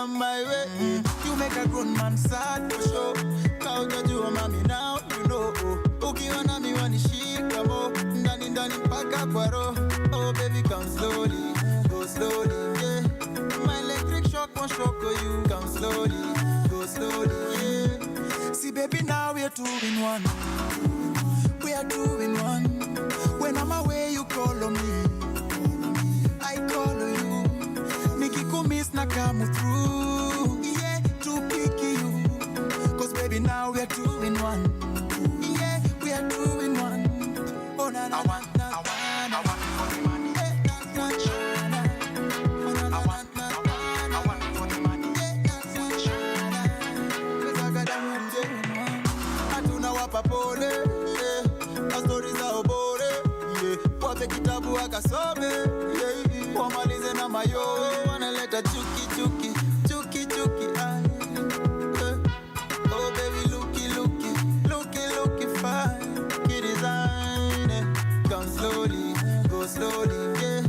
on my way. You make a grown man sad for sure. Count you on mommy now, you know. Ukiona mi wanishika mo. Ndani mpaka kwa roho. Oh baby come slowly, go slowly, yeah. My electric shock won't shock you. Come slowly, go slowly, yeah. See baby now we are 2 in 1. We are 2 in 1. When I'm away you call on me, I call on you. Nikikumiss na come through, yeah, to pick you. Cause baby now we are 2 in 1. Yeah, we are 2 in 1. Oh na na na. Kitabu akasome, yeah. Wamalize na mayo, wanaleta chuki, yeah. Oh baby, looky fine. Key design, come slowly, go slowly, yeah.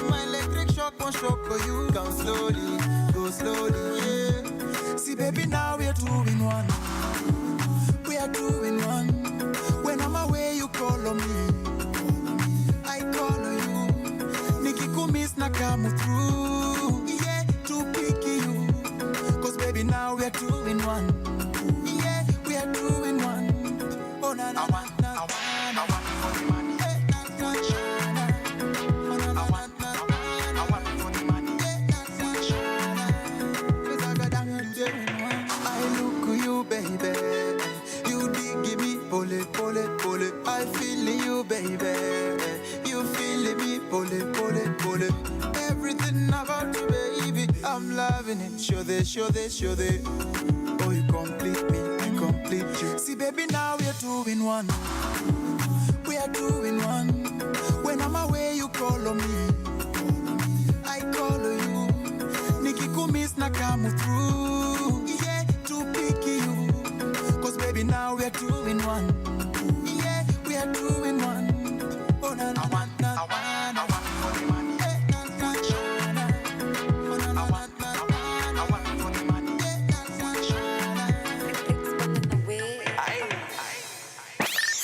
My electric shock won't shock you. Come slowly, go slowly, yeah. See baby now we are 2 in 1. We are 2 in 1. When I'm away you call on me, Nikikumiss na come through, yeah, to pick you. Cause baby now we are 2 in 1. Yeah, we are 2 in 1. Oh na na na na. I look you baby, you dig me, pull it. I feel you baby. Pull it. Everything about you, baby, I'm loving it. Show this. Oh, you complete me, I complete you. See, baby, now we are 2 in 1. We are 2 in 1. When I'm away, you call on me, I call on you. Nikikumiss na come through, yeah, to pick you. Cause baby, now we are 2 in 1. Yeah, we are 2 in 1. Oh, na na na.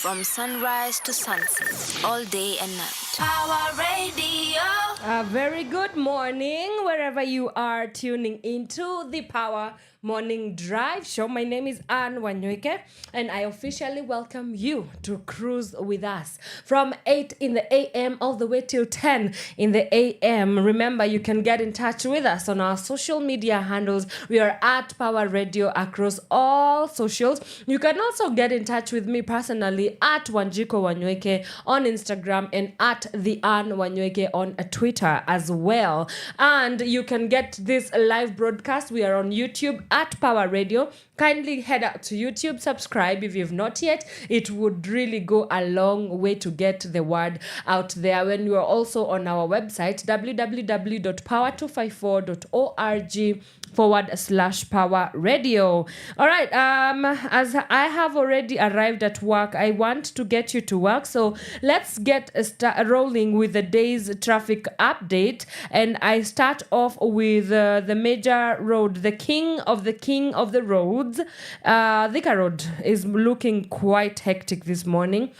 From sunrise to sunset, all day and night. Power Radio. A very good morning, wherever you are tuning into the Power Morning Drive Show. My name is Wanyoike, and I officially welcome you to cruise with us from 8 in the a.m. all the way till 10 in the a.m. Remember, you can get in touch with us on our social media handles. We are at Power Radio across all socials. You can also get in touch with me personally at Wanyoike on Instagram and at the Wanyoike on Twitter as well. And you can get this live broadcast. We are on YouTube at Power Radio. Kindly head out to YouTube, subscribe if you've not yet. It would really go a long way to get the word out there. When you are also on our website, www.power254.org/Power Radio. All right. As I have already arrived at work, I want to get you to work. So let's get rolling with the day's traffic update. And I start off with the major road, the king of the roads. Thika Road is looking quite hectic this morning.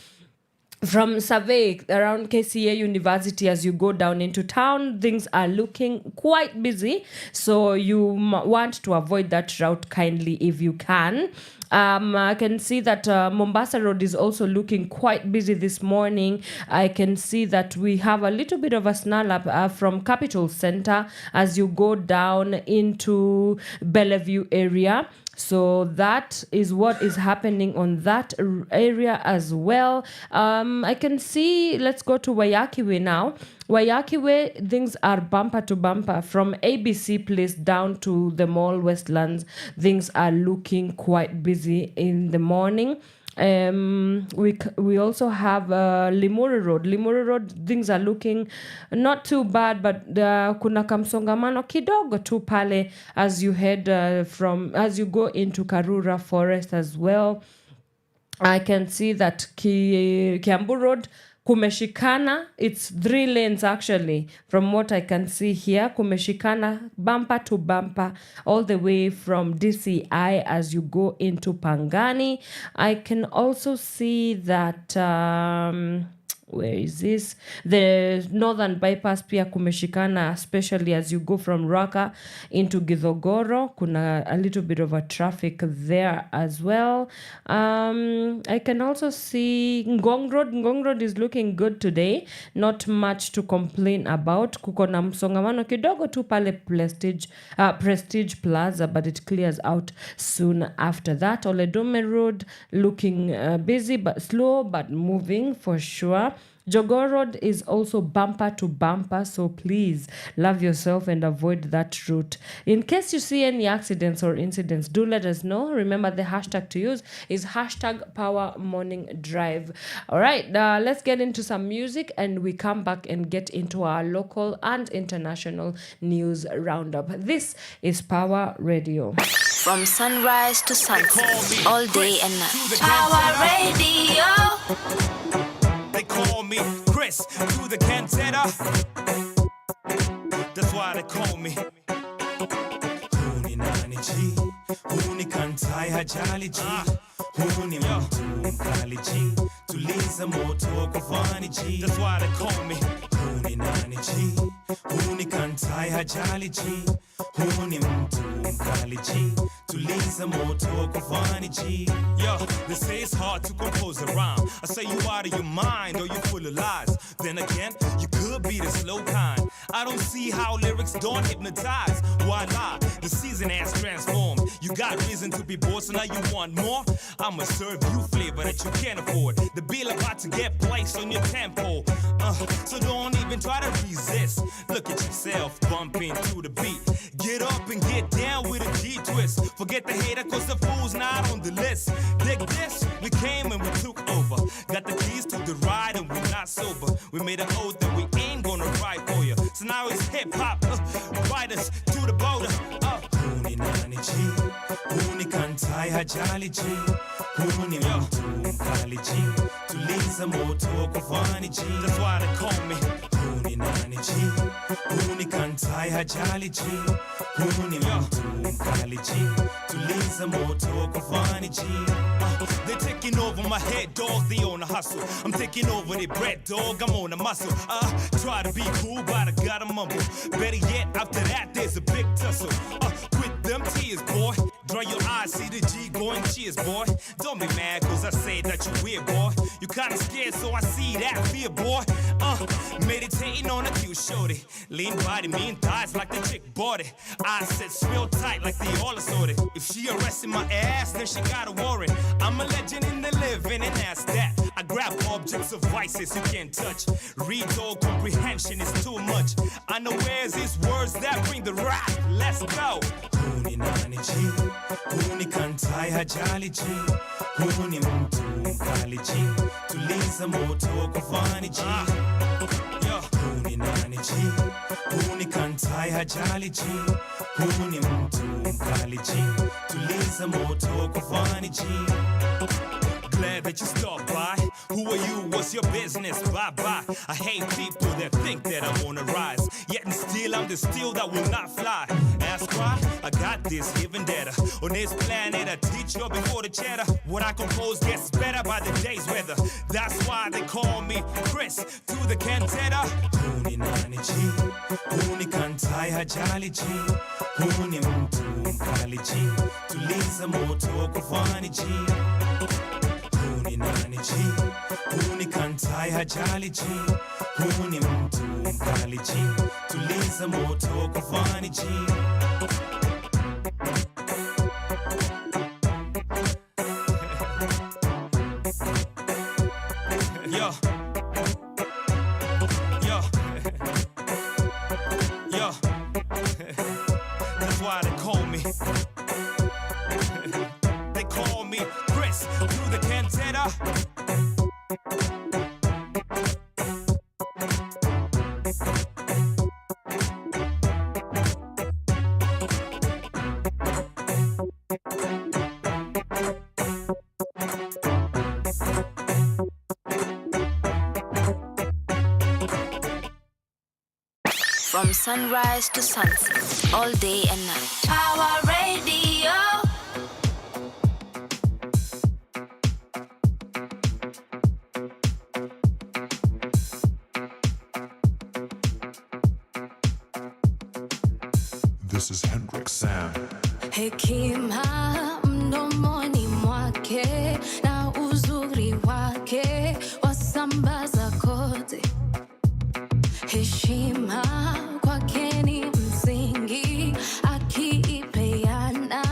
From Survey around KCA University, as you go down into town, things are looking quite busy. So you want to avoid that route kindly if you can. I can see that Mombasa Road is also looking quite busy this morning. I can see that we have a little bit of a snarl up from Capital Center as you go down into Bellevue area. So that is what is happening on that area as well. I can see, let's go to Wanyoike Way now. Wanyoike Way, things are bumper to bumper from ABC Place down to the Mall Westlands. Things are looking quite busy in the morning. We also have Limuru Road. Limuru Road, things are looking not too bad, but kuna kamsongamano kidogo tu pale as you head as you go into Karura Forest as well. I can see that Kiambu Road, kumeshikana. It's 3 lanes actually, from what I can see here. Kumeshikana bumper to bumper all the way from DCI as you go into Pangani. I can also see that where is this? The northern bypass pia kumeshikana, especially as you go from Raka into Githogoro. Kuna a little bit of a traffic there as well. I can also see Ngong Road. Ngong Road is looking good today. Not much to complain about. Kuko na msongamano kidogo tu pale Prestige Plaza, but it clears out soon after that. Oledume Road looking busy but slow, but moving for sure. Jogoo Road is also bumper to bumper, so please love yourself and avoid that route. In case you see any accidents or incidents, do let us know. Remember, the hashtag to use is hashtag Power Morning Drive. All right, let's get into some music and we come back and get into our local and international news roundup. This is Power Radio. From sunrise to sunset, all day and night. Power Radio. They call me Chris to the cantata. That's why they call me. Huni nani G, huni kantai hajali G, huni mtu mkali G, tuliza moto kufani G. That's why they call me. Huni nani G, huni kantai hajali G, huni mtu mkali G, tuliza moto kufani G. Yo, they say it's hard to compose a rhyme. I say you out of your mind or you full of lies. Then again, you could be the slow kind. I don't see how lyrics don't hypnotize. Why lie? The season has transformed. You got reason to be bored, so now you want more? I'ma serve you flavor that you can't afford. The bill about to get placed on your tempo. So don't even try to resist. Look at yourself bumping to the beat. Get up and get down with a G-twist. Forget the hater cause the fool's not on the list. Dig this, we came and we took over. Got the keys to the ride and we're not sober. We made an oath that we ain't gonna ride for you. So now it's hip-hop, ride us to the border. Huni nani G, huni kantai hajali G, huni mtu mkali G, tuliza moto kufani G. That's why they call me. Huni nani G, huni kantai hajali G, huni mtu mkali G, tuliza moto kufani G. They're taking over my head, dog, they on a hustle. I'm taking over their bread, dog, I'm on a muscle. Try to be cool, but I gotta mumble. Better yet, after that, there's a big tussle. Quit them tears, boy. Dry your eyes, see the G going cheers, boy. Don't be mad, cause I say that you weird, boy. You kinda scared, so I see that fear, boy. Meditating on a cute shorty. Lean body, mean thighs like the chick bought it. Eyes set real tight like the all assorted. If she arrested my ass, then she got a warrant. I'm a legend in the living, and that's that. I grab objects of vices you can't touch. Read all comprehension is too much. Unawares is words that bring the wrath. Let's go. Huni nani G, huni kantai hajali G, huni mtu mkali G, tuliza moto kufani G. Huni nani G, huni kantai hajali G, huni mtu mkali G, tuliza moto kufani G. Glad that you stopped by. Who are you? What's your business? Bye bye. I hate people that think that I'm on the rise. Yet and still I'm the steel that will not fly. Ask why? I got this even better. On this planet I teach you before the chatter. What I compose gets better by the day's weather. That's why they call me Chris to the cantata. Huni nani G, huni kantai hajali G, huni mtu mkali G, tuliza moto kufani G. Huni nani G, huni kantai hajali G, huni mtu mkali G, tuliza moto kufani G. Yo, yo, yo. That's why they call me. They call me Chris through the cantata. sunrise to sunset, all day and night. Power Radio. This is Hendrix Sam. Hekima mdomoni mwake na uzuri wake wasambaza kote. Heshima kwake ni msingi, akiipeana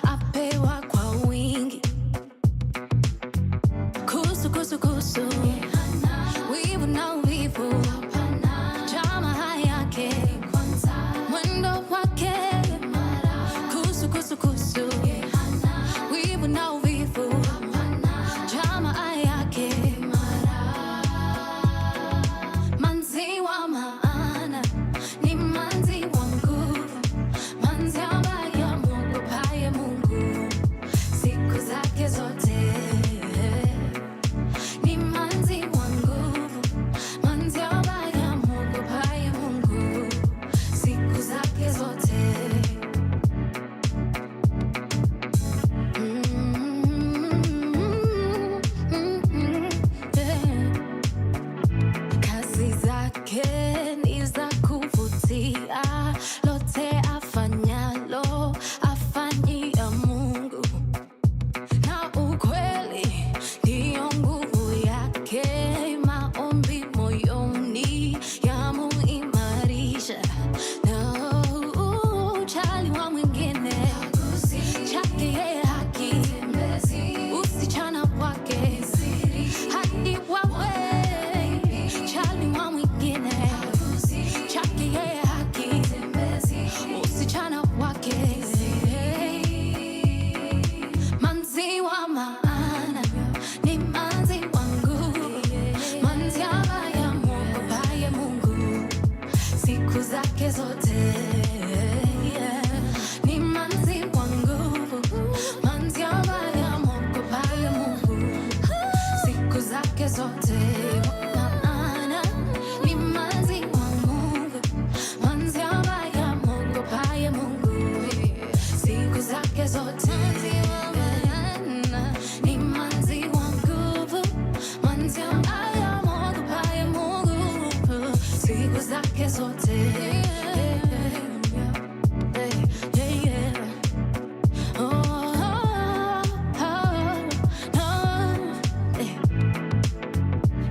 apewa kwa wingi. Kusu kusu kusu, wivu na wivu, jamaa yake, mwendo wake. Kusu kusu kusu, wivu na wivu, jamaa yake. Manzi wa maana, ni manzi wa nguvu, manzi ambaye amwogopaye Mungu siku zake zote. Ni manzi wa nguvu, manzi ambaye amwogopaye Mungu siku zake zote. Kazi zake ni za kuvutia, lote afanyalo afanyia Mungu, na ukweli ndiyo nguvu yake. Maombi moyoni yamuimarisha, na ujali wa mwingine chake yeye haki, usichana wake hadi wawe. Chali wa mwingine chake yeye haki, usichana wake. Manzi wa maana, ni manzi wa nguvu, manzi ambaye amwogopaye Mungu siku zake zote. Ni manzi wa nguvu, manzi ambaye amwogopaye Mungu siku zake zote. Maana ni manzi wa nguvu, manzi ambaye amwogopaye Mungu siku zake zote. Ni manzi wa nguvu, manzi ambaye amwogopaye Mungu siku zake zote.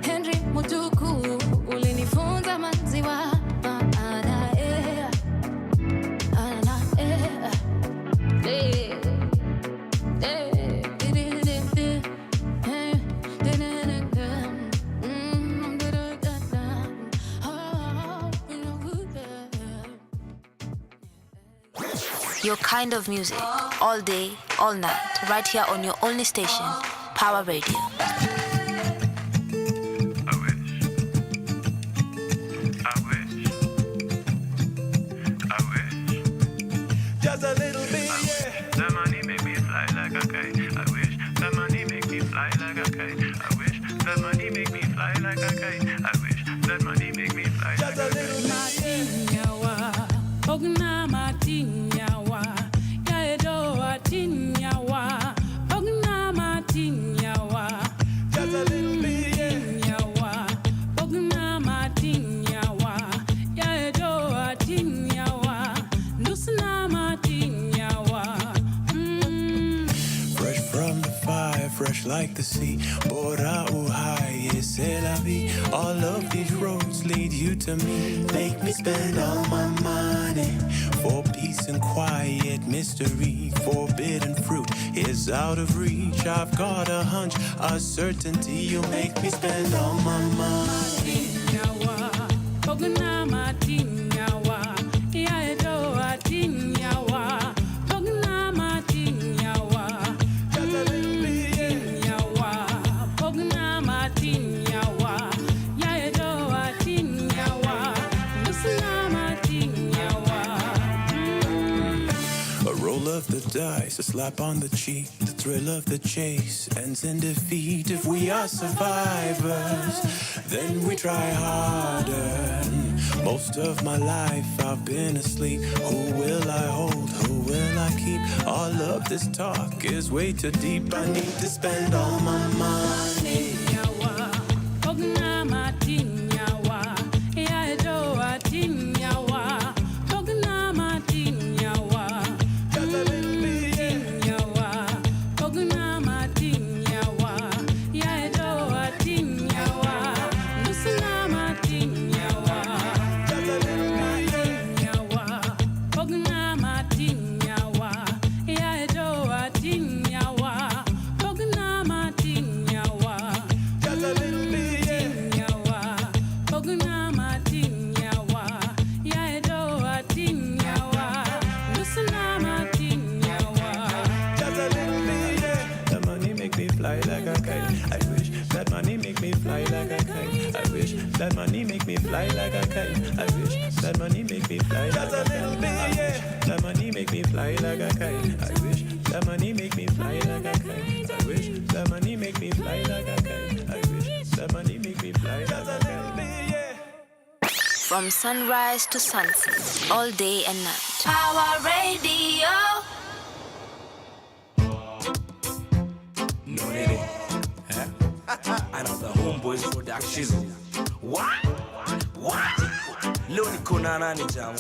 Henry Mutuku ulinifunza manzi wa maana, Your kind of music, all day, all night, right here on your only station, Power Radio. Just a little bit, yeah. That money make me fly like a kite. I wish that money make me fly like a kite. I wish that money make me fly like a kite. I wish that money make me fly like a kite. Ogna matinyawa, ya edo atinyawa. Ogna matinyawa, Just a little bit, yeah. tinyawa. Ogna matinyawa, ya edo atinyawa. Nusna matinyawa. Fresh from the fire, fresh like the sea. Bora uhai, c'est la vie. All of these roads lead you to me. Make me spend all my money for peace and quiet mystery. Forbidden fruit is out of reach. I've got a hunch, a certainty. You make me spend all my money. Tinyawa, ogna matinyawa, ya edo atinyawa. Ogna matinyawa. Just a little bit, yeah. Tinyawa, ogna matinyawa, ya edo atinyawa. Nusna matinyawa. A roll of the dice, a slap on the cheek. The thrill of the chase ends in defeat. If we are survivors, then we try harder. Most of my life I've been asleep. Who will I hold? Who will I keep? All of this talk is way too deep. I need to spend all my money. That money make me fly like a kite. I wish that money make me fly like a kite. That money make me fly like a kite. I wish that money make me fly like a kite. I wish that money make me fly like a kite. I wish that money make me fly like a kite. From sunrise to sunset, all day and night. Power Radio. Munyiri, another homeboys production. What? Leo niko na nani jamu?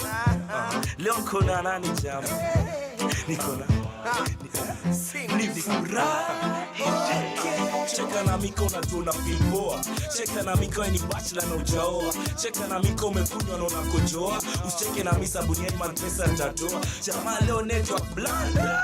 Leo niko na nani jamu? Niko na ni furaha. Cheka na miko na tuna feel. Cheka na miko ni bachelor na ujaoa. Cheka na miko umekunywa na unakojoa. Usicheke na mimi sabuni man pesa nitatoa. Jamaa leo network blanda.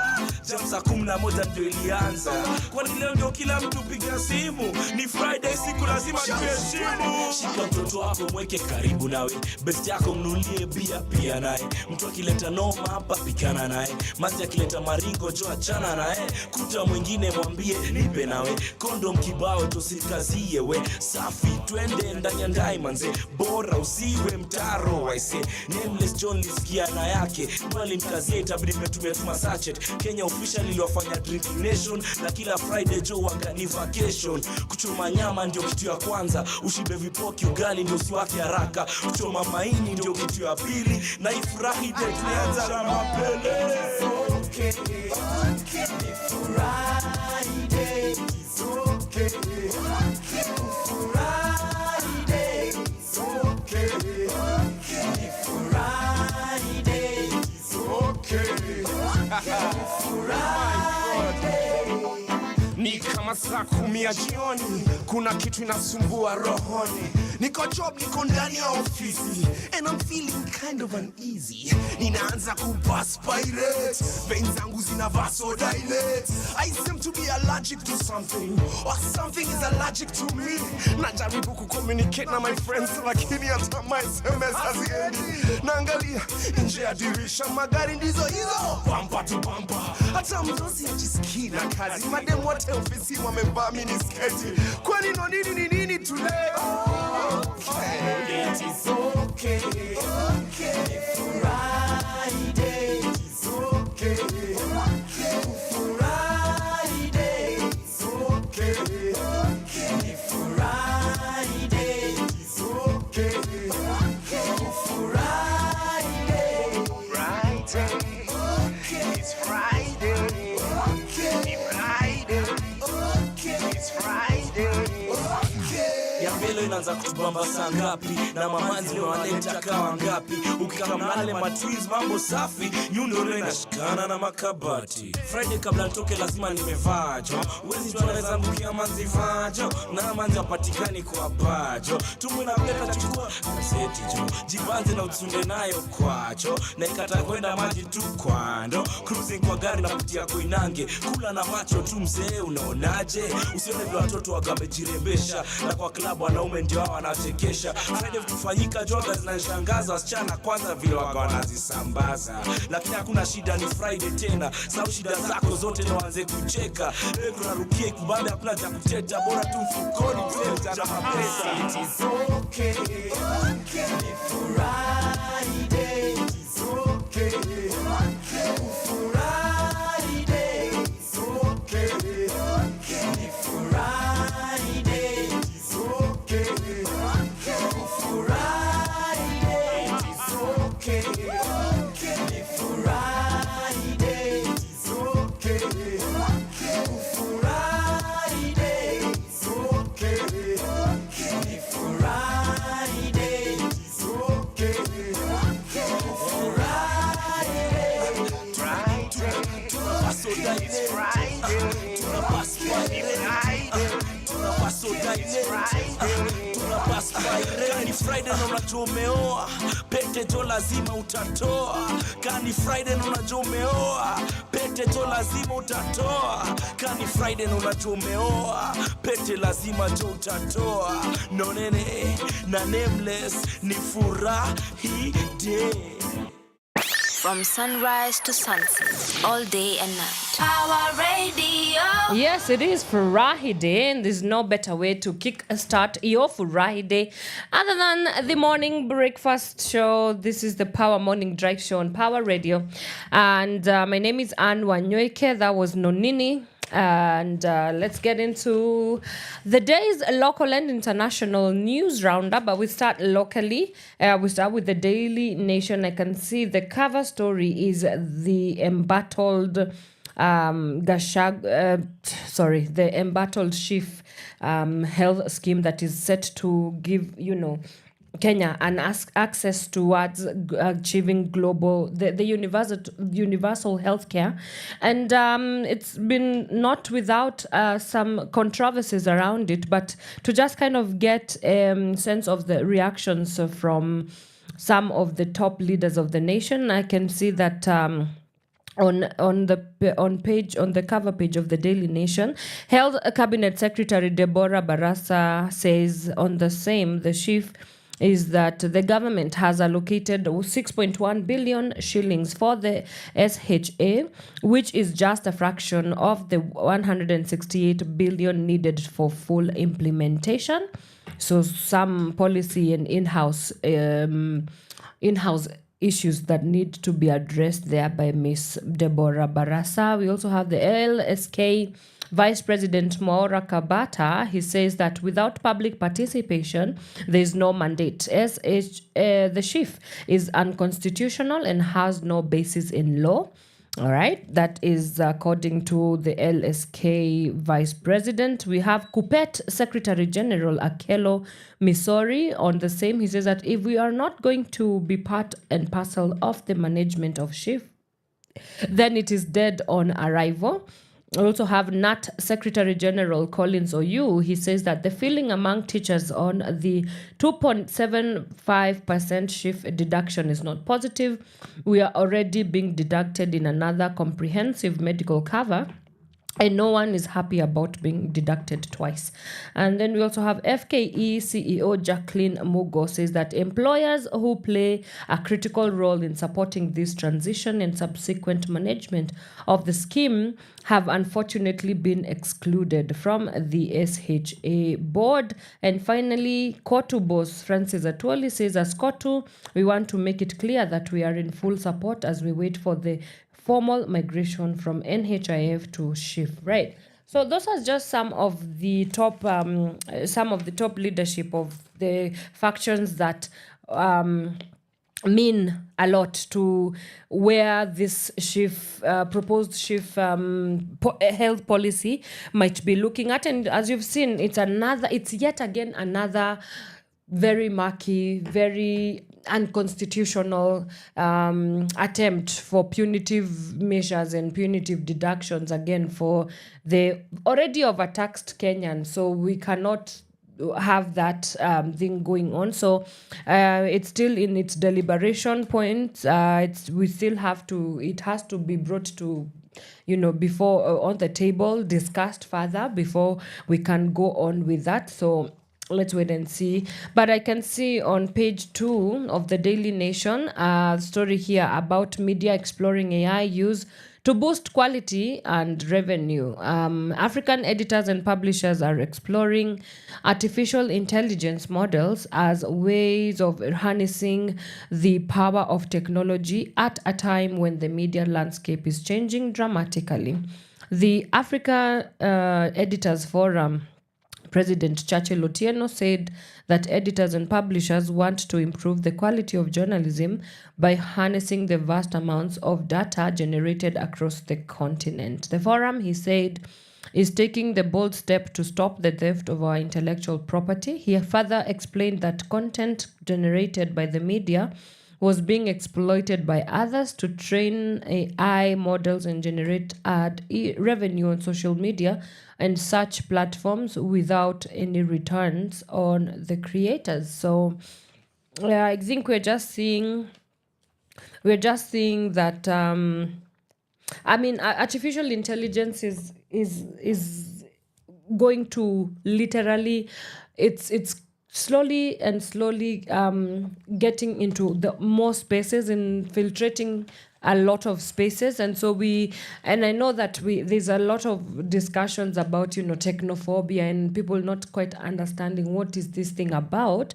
Jam saa 11 ndio ilianza. Kwani leo ndio kila mtu piga simu. Ni Friday siku lazima tuheshimu. Shika mtoto wako mweke karibu nawe. Best yako mnulie bia pia naye. Mtu akileta noma hapa pikana naye. Mazi akileta maringo jo achana naye. Kuta mwingine mwambie nipe nawe. Kondom kibao tosikazie we. Safi twende ndani ya ndai manze. Bora usiwe mtaro waise. Nameless John lisikia na yake. Mwali mkazie itabidi metumetuma sachet. Kenya official iliwafanya drinking nation. Na kila Friday jo wagani vacation. Kuchoma nyama ndio kitu ya kwanza. Ushibe vipoki ugali ndio usiwake haraka. Kuchoma maini ndio kitu ya pili. Na ifurahi ndio tulianza na mapele. Okay, it's Friday, it's okay. Friday, it's okay. It's Friday, it's okay. Ni kama saa 10 jioni, kuna kitu inasumbua rohoni. Niko job, niko ndani ya ofisi, and I'm feeling kind of uneasy. Ninaanza kuperspirate, veins zangu zina vasodilate. I seem to be allergic to something, or something is allergic to me. Najaribu kucommunicate na my friends, lakini hata my SMS haziendi. Naangalia nje ya dirisha, magari ndizo hizo, bumper to bumper. Hata mdosi hajisikii na kazi, madem wote ofisi wamevaa minisketi. Kwani no nini today? Okay, it is okay. Okay, Friday, it's okay. Friday, it's okay. Friday, it's okay. Friday, it's Friday. It's Friday. Ya mbele inaanza kutubamba saa ngapi? Na mamanzi leo wanaleta kawa ngapi? Ukikamale matwiz mambo safi. Nyundo leo inashikana na makabati. Friday kabla nitoke lazima nimevaa jo. Uwezi jua naweza mbukia manzi vajo. Na manzi hapatikani kwa bajo. Tumu na mleta chukua kaseti jo. Jibanze na utsunde nayo kwacho. Na ikata kwenda maji tu kwando. Cruising kwa gari na kutia Koinange. Kula na macho tu mzee unaonaje? Usione vile watoto wagambe jirembesha. Na kwa klabu wanaume ndio hao wanachekesha. Friday kufanyika joga zinashangaza. Wasichana kwanza vile waga wanazisambaza. Lakini hakuna shida ni Friday tena. Sau shida zako zote na waanze kucheka. Kuna rukie kubambe hakuna cha kuteta. Bora tu mfukoni mzee cha mapesa. It is okay. Okay, Friday, it's okay. Friday, Kani Friday na unajua umeoa, pete jo lazima utatoa. Kani Friday na unajua umeoa, pete jo lazima utatoa. Kani Friday na unajua umeoa, pete lazima jo utatoa. No nene na nameless ni furahi day. From sunrise to sunset, all day and night. Power Radio. Yes, it is Furahi Day, and there's no better way to kick-start your Furahi Day other than the morning breakfast show. This is the Power Morning Drive Show on Power Radio. And my name is Wanyoike. That was Nonini. And let's get into the day's local and international news roundup. But we start locally. We start with the Daily Nation. I can see the cover story is the embattled the embattled chief health scheme that is set to give, Kenya and access towards achieving the universal healthcare, and it's been not without some controversies around it. But to just kind of get sense of the reactions from some of the top leaders of the nation, I can see that. On the cover page of the Daily Nation, Health Cabinet Secretary Deborah Barasa says on the same, the chief is that the government has allocated 6.1 billion shillings for the SHA, which is just a fraction of the 168 billion needed for full implementation. So some policy and in-house issues that need to be addressed there by Miss Deborah Barasa. We also have the LSK Vice President Maura Kabata. He says that without public participation, there is no mandate. The chief is unconstitutional and has no basis in law. All right, that is according to the LSK Vice President. We have Kupet Secretary General Akelo Misori on the same. He says that if we are not going to be part and parcel of the management of chief, then it is dead on arrival. We also have NAT Secretary General Collins Oyu. He says that the feeling among teachers on the 2.75% shift deduction is not positive. We are already being deducted in another comprehensive medical cover, and no one is happy about being deducted twice. And then we also have FKE CEO Jacqueline Mugo says that employers who play a critical role in supporting this transition and subsequent management of the scheme have unfortunately been excluded from the SHA board. And finally, Kotu boss Francis Atwoli says, as Kotu, we want to make it clear that we are in full support as we wait for the formal migration from NHIF to SHIF, right? So those are just some of the top leadership of the factions that mean a lot to where this proposed SHIF health policy might be looking at. And as you've seen, it's yet again another very murky, very unconstitutional attempt for punitive measures and punitive deductions again for the already overtaxed Kenyans. So we cannot have that thing going on. So it's still in its deliberation point. It has to be brought to before on the table, discussed further before we can go on with that. So let's wait and see. But I can see on page 2 of the Daily Nation a story here about media exploring AI use to boost quality and revenue. African editors and publishers are exploring artificial intelligence models as ways of harnessing the power of technology at a time when the media landscape is changing dramatically. The Africa Editors Forum President Churchill Otieno said that editors and publishers want to improve the quality of journalism by harnessing the vast amounts of data generated across the continent. The forum, he said, is taking the bold step to stop the theft of our intellectual property. He further explained that content generated by the media was being exploited by others to train AI models and generate revenue on social media and such platforms without any returns on the creators. So I think we're just seeing that artificial intelligence is going to literally, it's slowly getting into the more spaces, infiltrating a lot of spaces. And so I know that there's a lot of discussions about technophobia and people not quite understanding what is this thing about.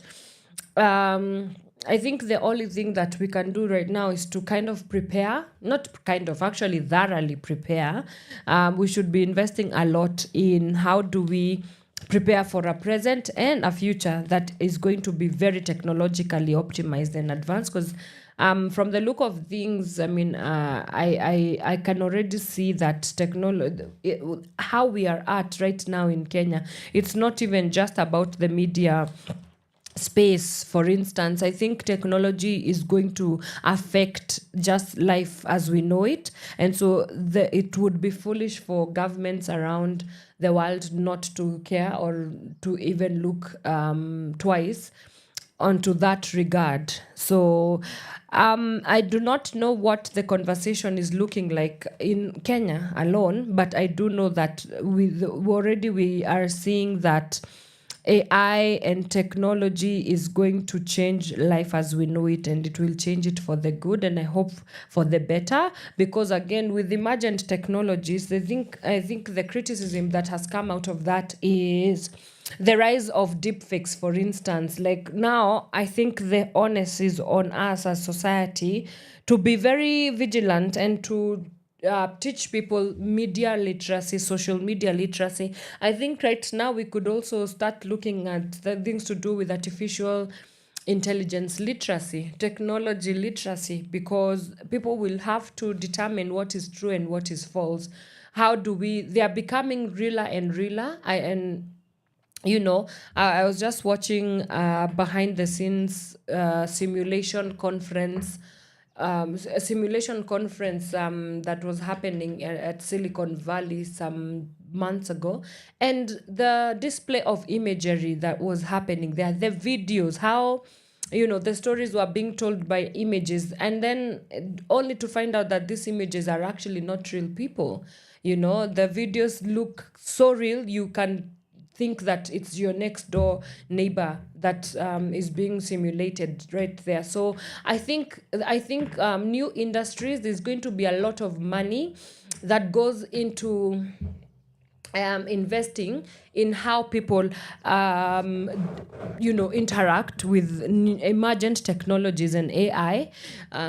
I think the only thing that we can do right now is to kind of prepare, actually thoroughly prepare. We should be investing a lot in how do we prepare for a present and a future that is going to be very technologically optimized and advanced. Because from the look of things, I can already see that how we are at right now in Kenya, it's not even just about the media space. For instance, I think technology is going to affect just life as we know it, and so it would be foolish for governments around the world not to care or to even look twice onto that regard. So I do not know what the conversation is looking like in Kenya alone, but I do know that we are seeing that AI and technology is going to change life as we know it, and it will change it for the good, and I hope for the better. Because again, with emergent technologies, I think the criticism that has come out of that is the rise of deepfakes, for instance. Like now, I think the onus is on us as society to be very vigilant and to teach people media literacy, social media literacy. I think right now we could also start looking at the things to do with artificial intelligence literacy, technology literacy, because people will have to determine what is true and what is false. They are becoming realer and realer. I was just watching behind the scenes simulation conference that was happening at Silicon Valley some months ago, and the display of imagery that was happening there, the videos, how the stories were being told by images, and then only to find out that these images are actually not real people. The videos look so real, you can think that it's your next door neighbor that is being simulated right there. So I think new industries, there's going to be a lot of money that goes into investing in how people interact with emergent technologies and AI,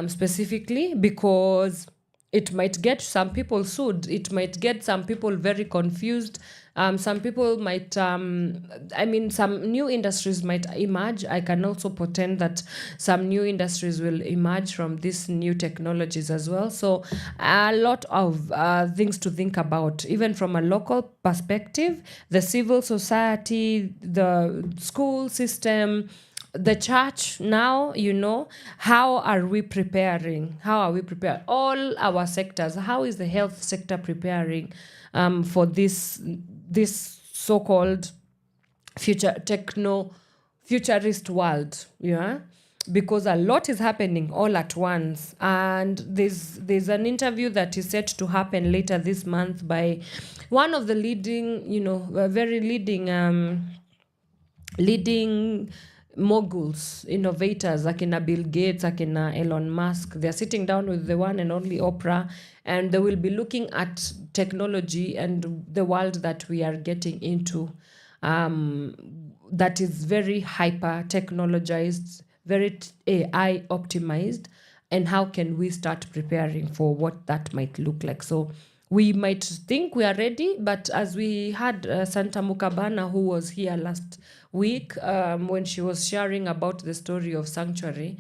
specifically, because it might get some people sued. It might get some people very confused. Some people might, some new industries might emerge. I can also pretend that some new industries will emerge from these new technologies as well. So a lot of things to think about, even from a local perspective, the civil society, the school system, the church. Now, how are we preparing? All our sectors. How is the health sector preparing for this so-called futurist world? Yeah, because a lot is happening all at once, and there's an interview that is set to happen later this month by one of the very leading moguls, innovators, akina Bill Gates, akina Elon Musk. They're sitting down with the one and only Oprah, and they will be looking at technology and the world that we are getting into, that is very hyper technologized, very AI optimized, and how can we start preparing for what that might look like. So we might think we are ready, but as we had Santa Mukabana, who was here last week, when she was sharing about the story of Sanctuary,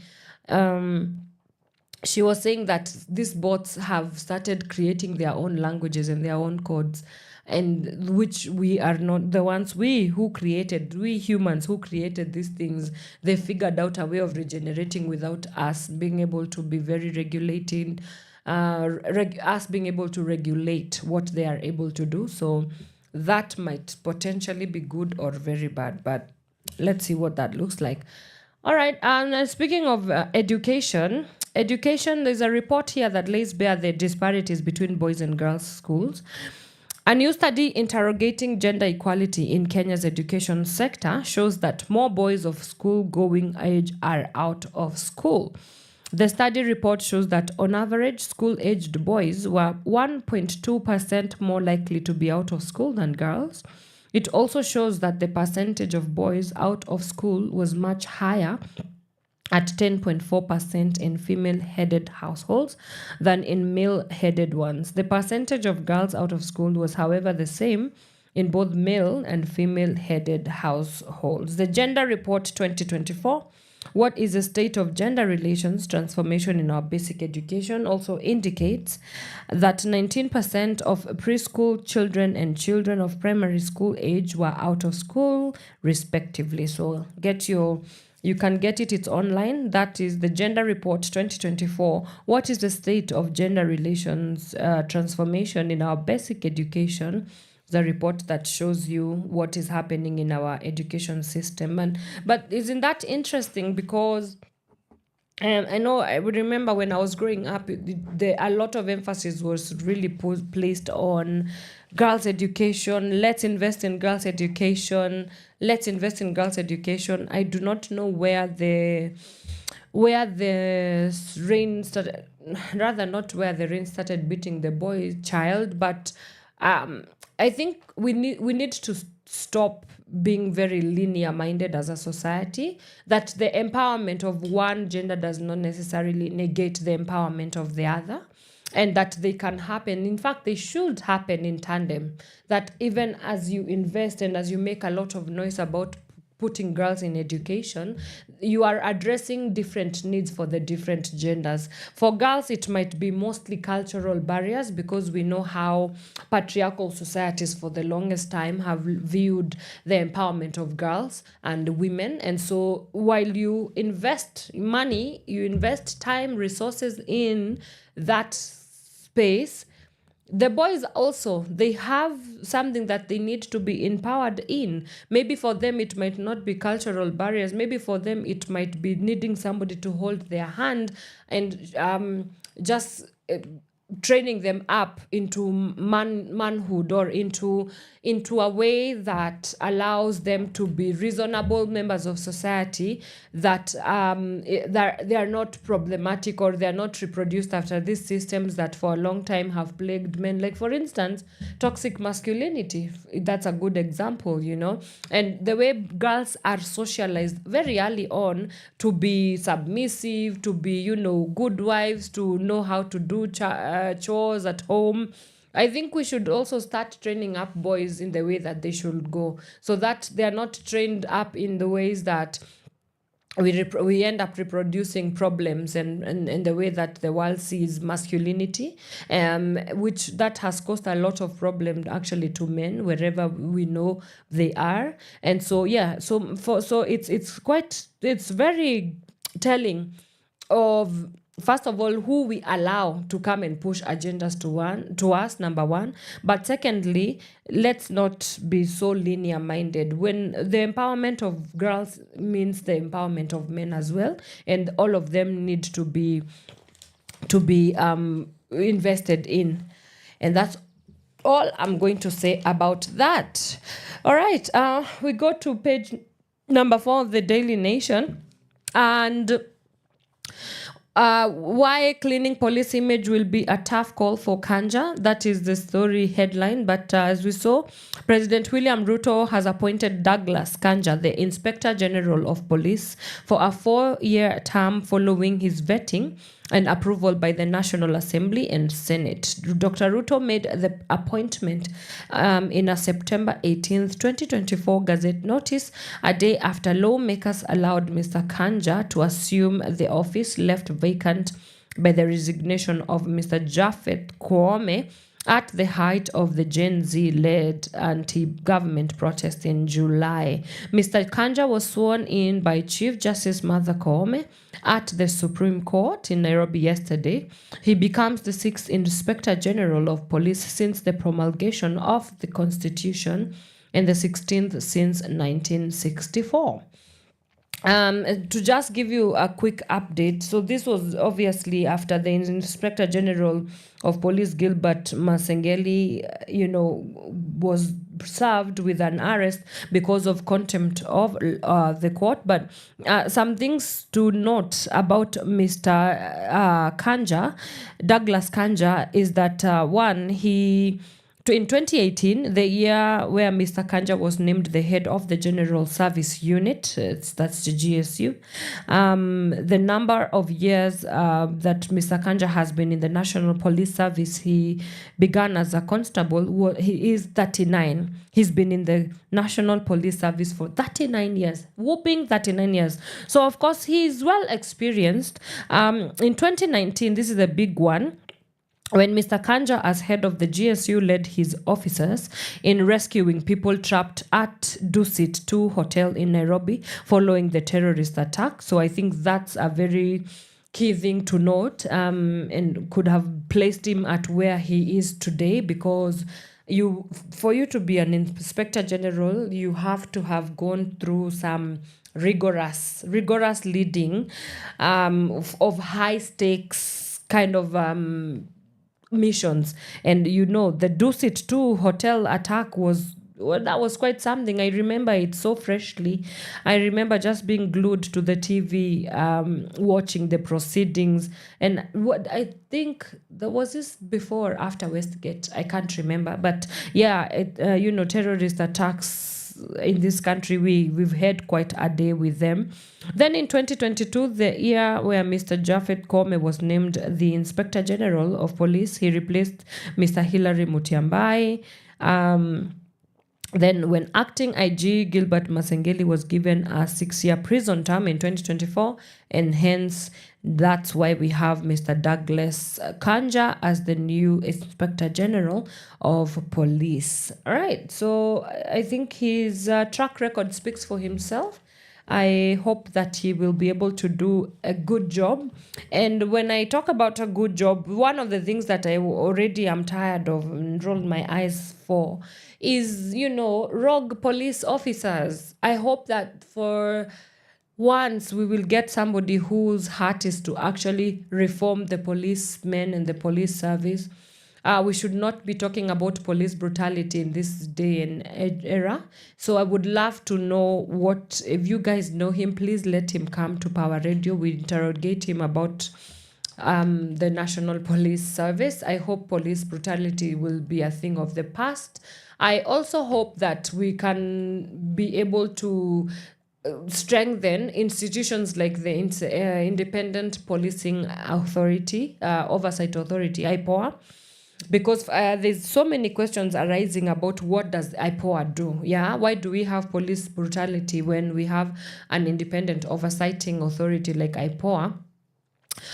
she was saying that these bots have started creating their own languages and their own codes, and which we are not the ones, we humans who created these things. They figured out a way of regenerating without us being able to be very regulating, us being able to regulate what they are able to do. So that might potentially be good or very bad, but let's see what that looks like. All right. Speaking of education, there's a report here that lays bare the disparities between boys and girls schools. A new study interrogating gender equality in Kenya's education sector shows that more boys of school-going age are out of school. The study report shows that on average, school-aged boys were 1.2% more likely to be out of school than girls. It also shows that the percentage of boys out of school was much higher at 10.4% in female-headed households than in male-headed ones. The percentage of girls out of school was, however, the same in both male and female-headed households. The Gender Report 2024, What is the State of Gender Relations Transformation in Our Basic Education, also indicates that 19% of preschool children and children of primary school age were out of school, respectively. So you can get it, it's online. That is the Gender Report 2024. What is the state of gender relations transformation in our basic education? The report that shows you what is happening in our education system. But isn't that interesting? Because I know I would remember when I was growing up, a lot of emphasis was really placed on girls' education. Let's invest in girls' education. Let's invest in girls' education. I do not know where the rain started, rather not where the rain started beating the boy child, but I think we need to stop being very linear minded as a society, that the empowerment of one gender does not necessarily negate the empowerment of the other, and that they can happen. In fact, they should happen in tandem, that even as you invest and as you make a lot of noise about putting girls in education, you are addressing different needs for the different genders. For girls, it might be mostly cultural barriers, because we know how patriarchal societies for the longest time have viewed the empowerment of girls and women. And so while you invest money, you invest time, resources in that space, the boys also, they have something that they need to be empowered in. Maybe for them, it might not be cultural barriers. Maybe for them, it might be needing somebody to hold their hand and just training them up into manhood, or into a way that allows them to be reasonable members of society, that they are not problematic, or they are not reproduced after these systems that for a long time have plagued men. Like, for instance, toxic masculinity, that's a good example, and the way girls are socialized very early on to be submissive, to be, good wives, to know how to do chores at home. I think we should also start training up boys in the way that they should go, so that they are not trained up in the ways that we end up reproducing problems and the way that the world sees masculinity, which that has caused a lot of problems actually to men wherever we know they are. And so it's very telling of, first of all, who we allow to come and push agendas to us, number one. But secondly, let's not be so linear minded. When the empowerment of girls means the empowerment of men as well, and all of them need to be invested in. And that's all I'm going to say about that. All right, we go to page number 4 of the Daily Nation, and why cleaning police image will be a tough call for Kanja. That is the story headline. But as we saw, President William Ruto has appointed Douglas Kanja, the Inspector General of Police, for a 4-year term following his vetting and approval by the National Assembly and Senate. Dr. Ruto made the appointment in a September 18th, 2024 Gazette notice, a day after lawmakers allowed Mr. Kanja to assume the office left vacant by the resignation of Mr. Japhet Kwame at the height of the Gen Z-led anti-government protest in July. Mr. Kanja was sworn in by Chief Justice Martha Koome at the Supreme Court in Nairobi yesterday. He becomes the 6th Inspector General of Police since the promulgation of the Constitution and the 16th since 1964. To just give you a quick update, so this was obviously after the Inspector General of Police Gilbert Masengeli, was served with an arrest because of contempt of the court. But some things to note about Mr. Kanja, Douglas Kanja, is that one, in 2018, the year where Mr. Kanja was named the head of the General Service Unit, that's the GSU, the number of years that Mr. Kanja has been in the National Police Service, he began as a constable, he is 39. He's been in the National Police Service for 39 years, whooping 39 years. So, of course, he is well experienced. In 2019, this is a big one, when Mr. Kanja, as head of the GSU, led his officers in rescuing people trapped at Dusit 2 Hotel in Nairobi following the terrorist attack. So I think that's a very key thing to note, and could have placed him at where he is today, because for you to be an Inspector General, you have to have gone through some rigorous leading of high stakes kind of missions. And the Dusit 2 hotel attack was quite something. I remember it so freshly. I remember just being glued to the TV, watching the proceedings. And what I think there was this before or after Westgate, I can't remember. But yeah, terrorist attacks in this country, we've had quite a day with them. Then in 2022, the year where Mr. Japhet Koome was named the Inspector General of Police, he replaced Mr. Hilary Mutyambai. Then when acting IG Gilbert Masengeli was given a 6-year prison term in 2024, and hence that's why we have Mr. Douglas Kanja as the new Inspector General of Police. All right, so I think his track record speaks for himself. I hope that he will be able to do a good job. And when I talk about a good job, one of the things that I already am tired of and rolled my eyes for is, rogue police officers. I hope that for once we will get somebody whose heart is to actually reform the policemen and the police service. We should not be talking about police brutality in this day and era. So I would love to know if you guys know him, please let him come to Pawa Radio. We interrogate him about the National Police Service. I hope police brutality will be a thing of the past. I also hope that we can be able to strengthen institutions like the Independent Policing Authority, Oversight Authority, IPOA, because there's so many questions arising about what does IPOA do. Why do we have police brutality when we have an independent oversighting authority like IPOA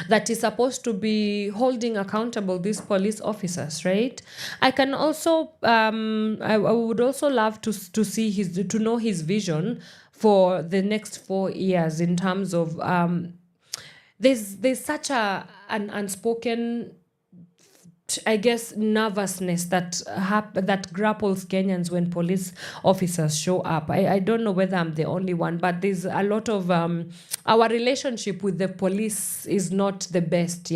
that is supposed to be holding accountable these police officers, right? I can also I would also love to know his vision for the next 4 years in terms of there's such an unspoken, I guess, nervousness that grapples Kenyans when police officers show up. I don't know whether I'm the only one, but there's a lot of our relationship with the police is not the best,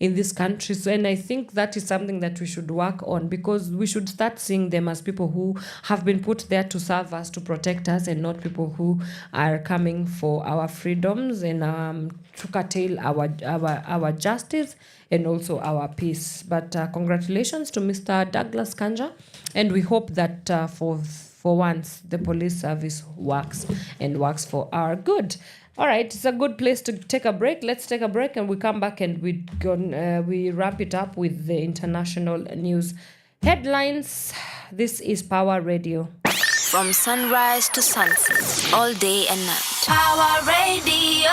in this country. So, and I think that is something that we should work on, because we should start seeing them as people who have been put there to serve us, to protect us, and not people who are coming for our freedoms and to curtail our justice and also our peace. But congratulations to Mr. Douglas Kanja, and we hope that for once the police service works for our good. All right, it's a good place to take a break. Let's take a break, and we come back and we wrap it up with the international news headlines. This is Pawa Radio. From sunrise to sunset, all day and night. Pawa Radio.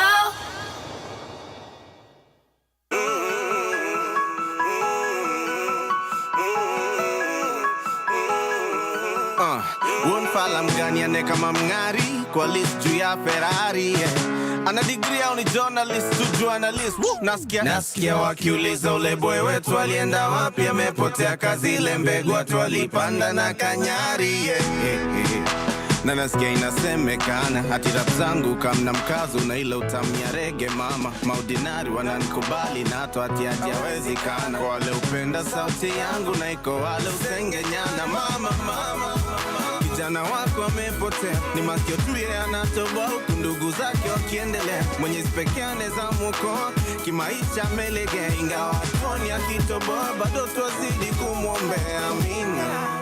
fala mgani ane kama mngari kwa list juu ya Ferrari, yeah. Ana degree au ni journalist, tu journalist. Nasikia wakiuliza ule boy wetu alienda wapi, amepotea kazi ile mbegu watu walipanda na kanyari, yeah. Na nasikia inasemekana hati rap zangu kamna mkazo na ile utamia rege mama. Maudinari wananikubali na hata hati hawezekana. Kwa wale upenda sauti yangu na iko wale usengenyana mama. Kijana wako amepotea, ni masikio tu yeye anatoboa huku ndugu zake wakiendelea. Mwenyezi pekee anaweza muokoa, kimaisha amelegea, ingawa hatuoni akitoboa bado twazidi kumwombea, amina.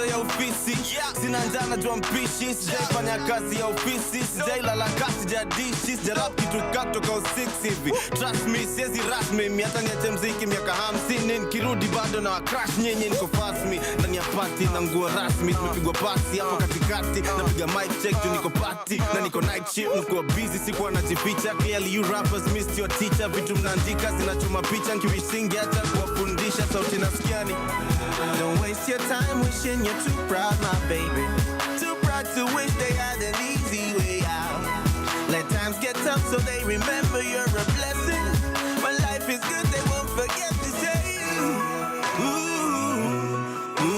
Ya ofisi, sina njana jua mpishi, sijaifanya kazi ya ofisi, sijailala kasi, sijadishi, sijarap kitu katoka o6 hivi. Trust me, siezi rasmi, miata niache mziki miaka 50, nikirudi bado na crash nyenye niko fast me. Ndani ya party na nguo rasmi, tumepigwa pasi hapo katikati, napiga mic check juu niko party, na niko night shift, niko busy, sikuwa najificha. Clearly you rappers missed your teacher, vitu mnaandika zinachoma picha, nkiwishingi hata kuwafundisha sauti nasikiani. Don't waste your time wishing you're too proud, my baby. Too proud to wish they had an easy way out. Let times get tough so they remember you're a blessing. When life is good, they won't forget to say ooh, ooh, ooh, ooh,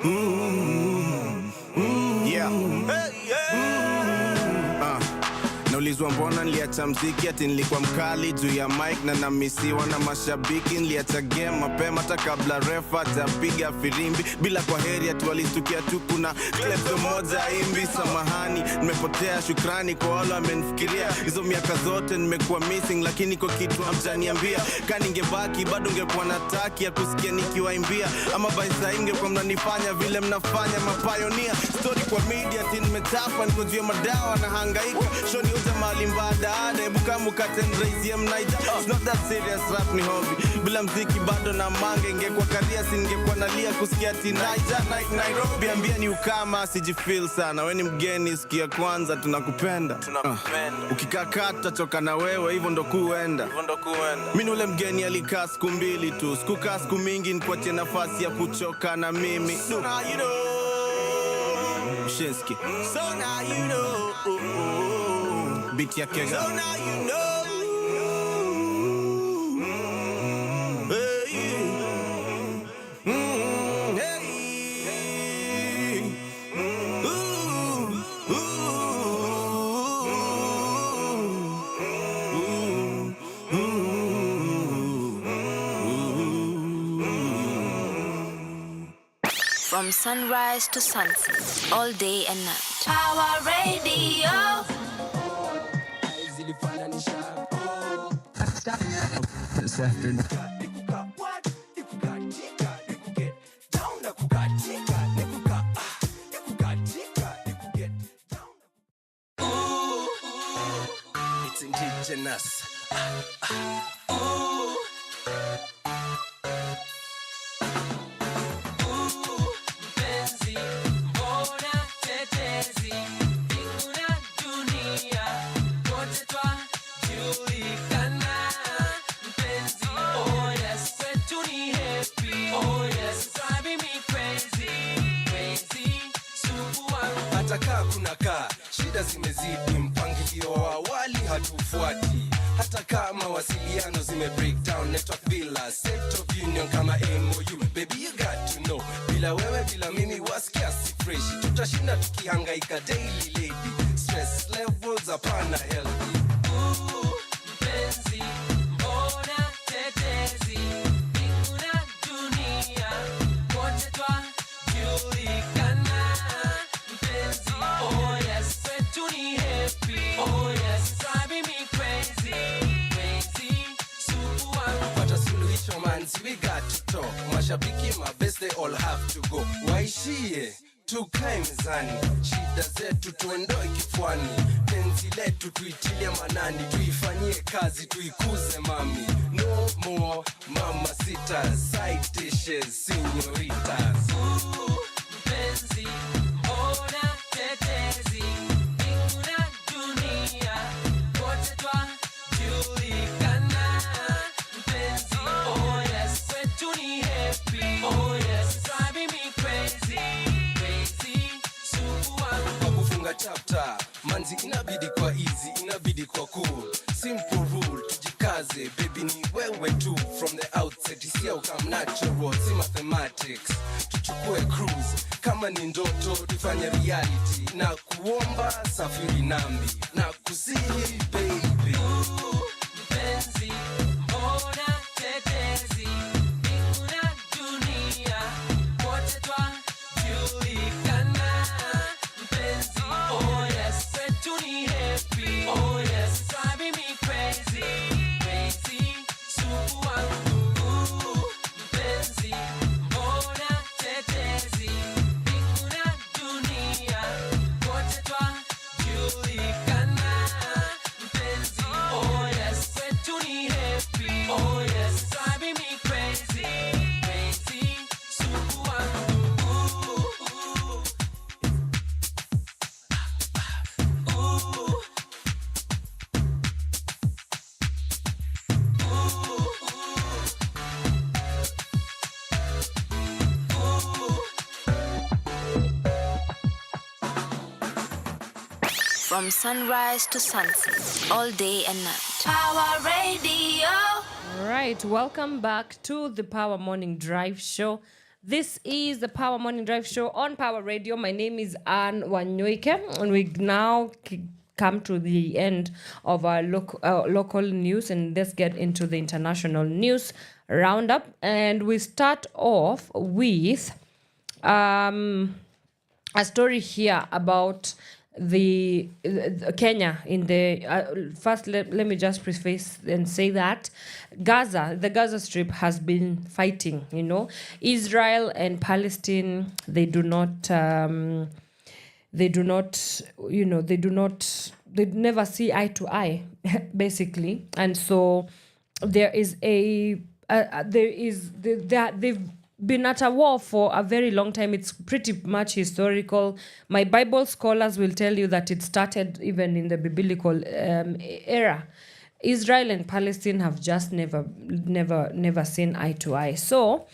ooh. Yeah. Hey, yeah. Naulizwa mbona niliacha mziki, ati nilikuwa mkali juu ya mic na namisiwa na mashabiki. Niliacha game mapema hata kabla refa atapiga firimbi. Bila kwa heri ati walistukia tu kuna klepto moja imbi. Samahani, nimepotea, shukrani kwa wale wamenifikiria. Hizo miaka zote nimekuwa missing, lakini kwa kitu hamjaniambia. Kani ningebaki bado ungekuwa nataki ya kusikia nikiwaimbia. Ama baisa ingekuwa mnanifanya vile mnafanya mapioneer. Story kwa media ati nimetapa, niko juu ya madawa na hangaika. Shoni uja mali mbada, ebuka mukate nraizie mnaita. It's not that serious, rap ni hobby. Bila mziki bado na mange, ingekuwa karia singekuwa nalia kusikia ati Nairobi. Ambia ni ukama, sijifeel sana. We ni mgeni, sikia kwanza, tunakupenda. Ukikakaa tutachoka na wewe, hivyo ndo kuenda. Mimi ule mgeni alikaa siku 2 tu, sikukaa siku mingi, nikuachie nafasi ya kuchoka na mimi. So now you know. Shinsky. So now you know. Beat ya kega. So now you know. From sunrise to sunset, all day and night. Pawa Radio. It's indigenous. Shida zimezidi, mpangilio wa awali hatufuati. Hata kama wasiliano zime break down, network bila set of union kama MOU. Baby you got to know, bila wewe bila mimi wasikia si fresh. Tutashinda tukihangaika daily lady, stress levels hapana healthy. Mpenzi, mbona tetezi, mbinguna dunia, wote twajulikana. Mpenzi, oh yes, wetu ni happy, oh yes, driving me crazy, crazy, sukuwa. Pata suluhisho manzi, we got to talk. Mashabiki my best, they all have to go. Waishie tukae mezani, shida zetu tuendoe kifuani. Penzi letu tuitilie manani, tuifanyie kazi, tuikuze mami. No more mama sita, side dish bitches, señoritas. Mpenzi, mbona tetezi, mbinguna dunia, wote twajulikana. Mpenzi, oh yes, kwetu ni happy, oh yes, driving me crazy, crazy, sugu wangu. Kwa kufunga chapter, manzi inabidi kwa easy, inabidi kwa cool, simple rule, tujikaze, baby ni wewe tu, from the outset, isia ukam natural, si mathematics, tuchukue cruise, kama ni ndoto, tufanye reality, na kuomba safiri nami, na kusihi baby. Mpenzi, mbona tetezi, mbinguna dunia, wote twajulikana. Mpenzi, oh yes, kwetu ni happy, oh yes, driving me crazy, crazy, sugu wangu. Mpenzi, mbona tetezi, mbinguna dunia, wote twajulikana. Mpenzi, oh yes, kwetu ni happy, oh yes, driving me crazy, crazy, sugu wangu. From sunrise to sunset, all day and night. Power Radio. All right, welcome back to the Power Morning Drive Show. This is the Power Morning Drive Show on Power Radio. My name is Anne Wanyoike, and we now come to the end of our local news, and let's get into the international news roundup. And we start off with a story here about the Kenya in the first let me just preface and say that the Gaza Strip has been fighting, Israel and Palestine. They never see eye to eye basically, and so they've been at a war for a very long time. It's pretty much historical. My Bible scholars will tell you that it started even in the biblical era. Israel and Palestine have just never seen eye to eye. So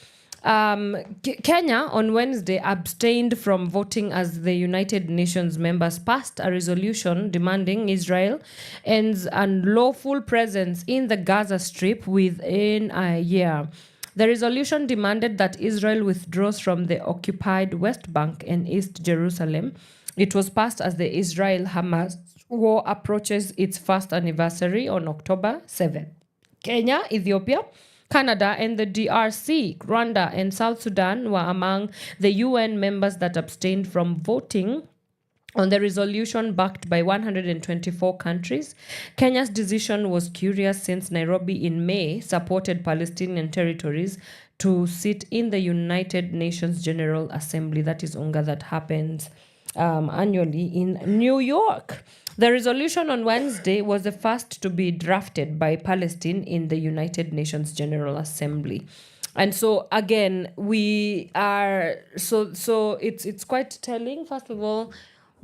Kenya on Wednesday abstained from voting as the United Nations members passed a resolution demanding Israel ends unlawful presence in the Gaza Strip within a year. The resolution demanded that Israel withdraws from the occupied West Bank and East Jerusalem. It was passed as the Israel-Hamas war approaches its first anniversary on October 7. Kenya, Ethiopia, Canada, and the DRC, Rwanda, and South Sudan were among the UN members that abstained from voting on the resolution backed by 124 countries. Kenya's decision was curious since Nairobi in May supported Palestinian territories to sit in the United Nations General Assembly. That is UNGA, that happens annually in New York. The resolution on Wednesday was the first to be drafted by Palestine in the United Nations General Assembly. And so again, we are so it's quite telling, first of all,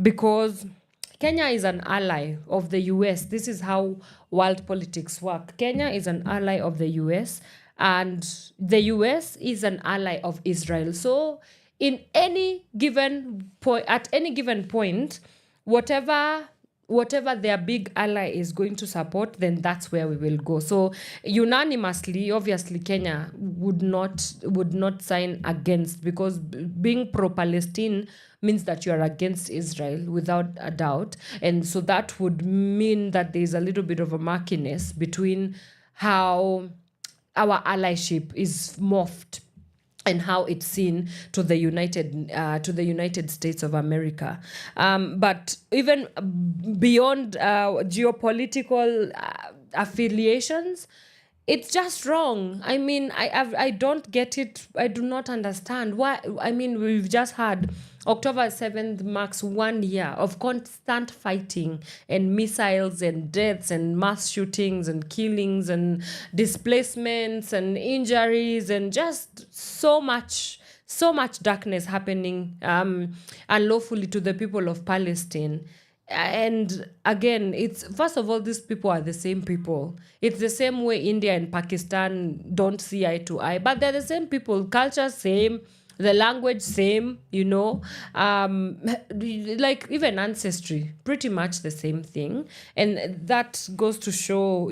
because Kenya is an ally of the US. This is how world politics work. Kenya is an ally of the US, and the US is an ally of Israel. So in any given point, at any given point, whatever their big ally is going to support, then that's where we will go. So unanimously, obviously, Kenya would not sign against, because being pro-Palestine means that you are against Israel without a doubt. And so that would mean that there's a little bit of a murkiness between how our allyship is morphed and how it's seen to the United States of America. But even beyond geopolitical affiliations, it's just wrong. I mean, I don't get it. I do not understand why. I mean, we've just had October 7th marks 1 year of constant fighting and missiles and deaths and mass shootings and killings and displacements and injuries and just so much darkness happening unlawfully to the people of Palestine. And again, it's first of all, these people are the same people. It's the same way India and Pakistan don't see eye to eye, but they're the same people, culture same, the language same, like even ancestry, pretty much the same thing. And that goes to show,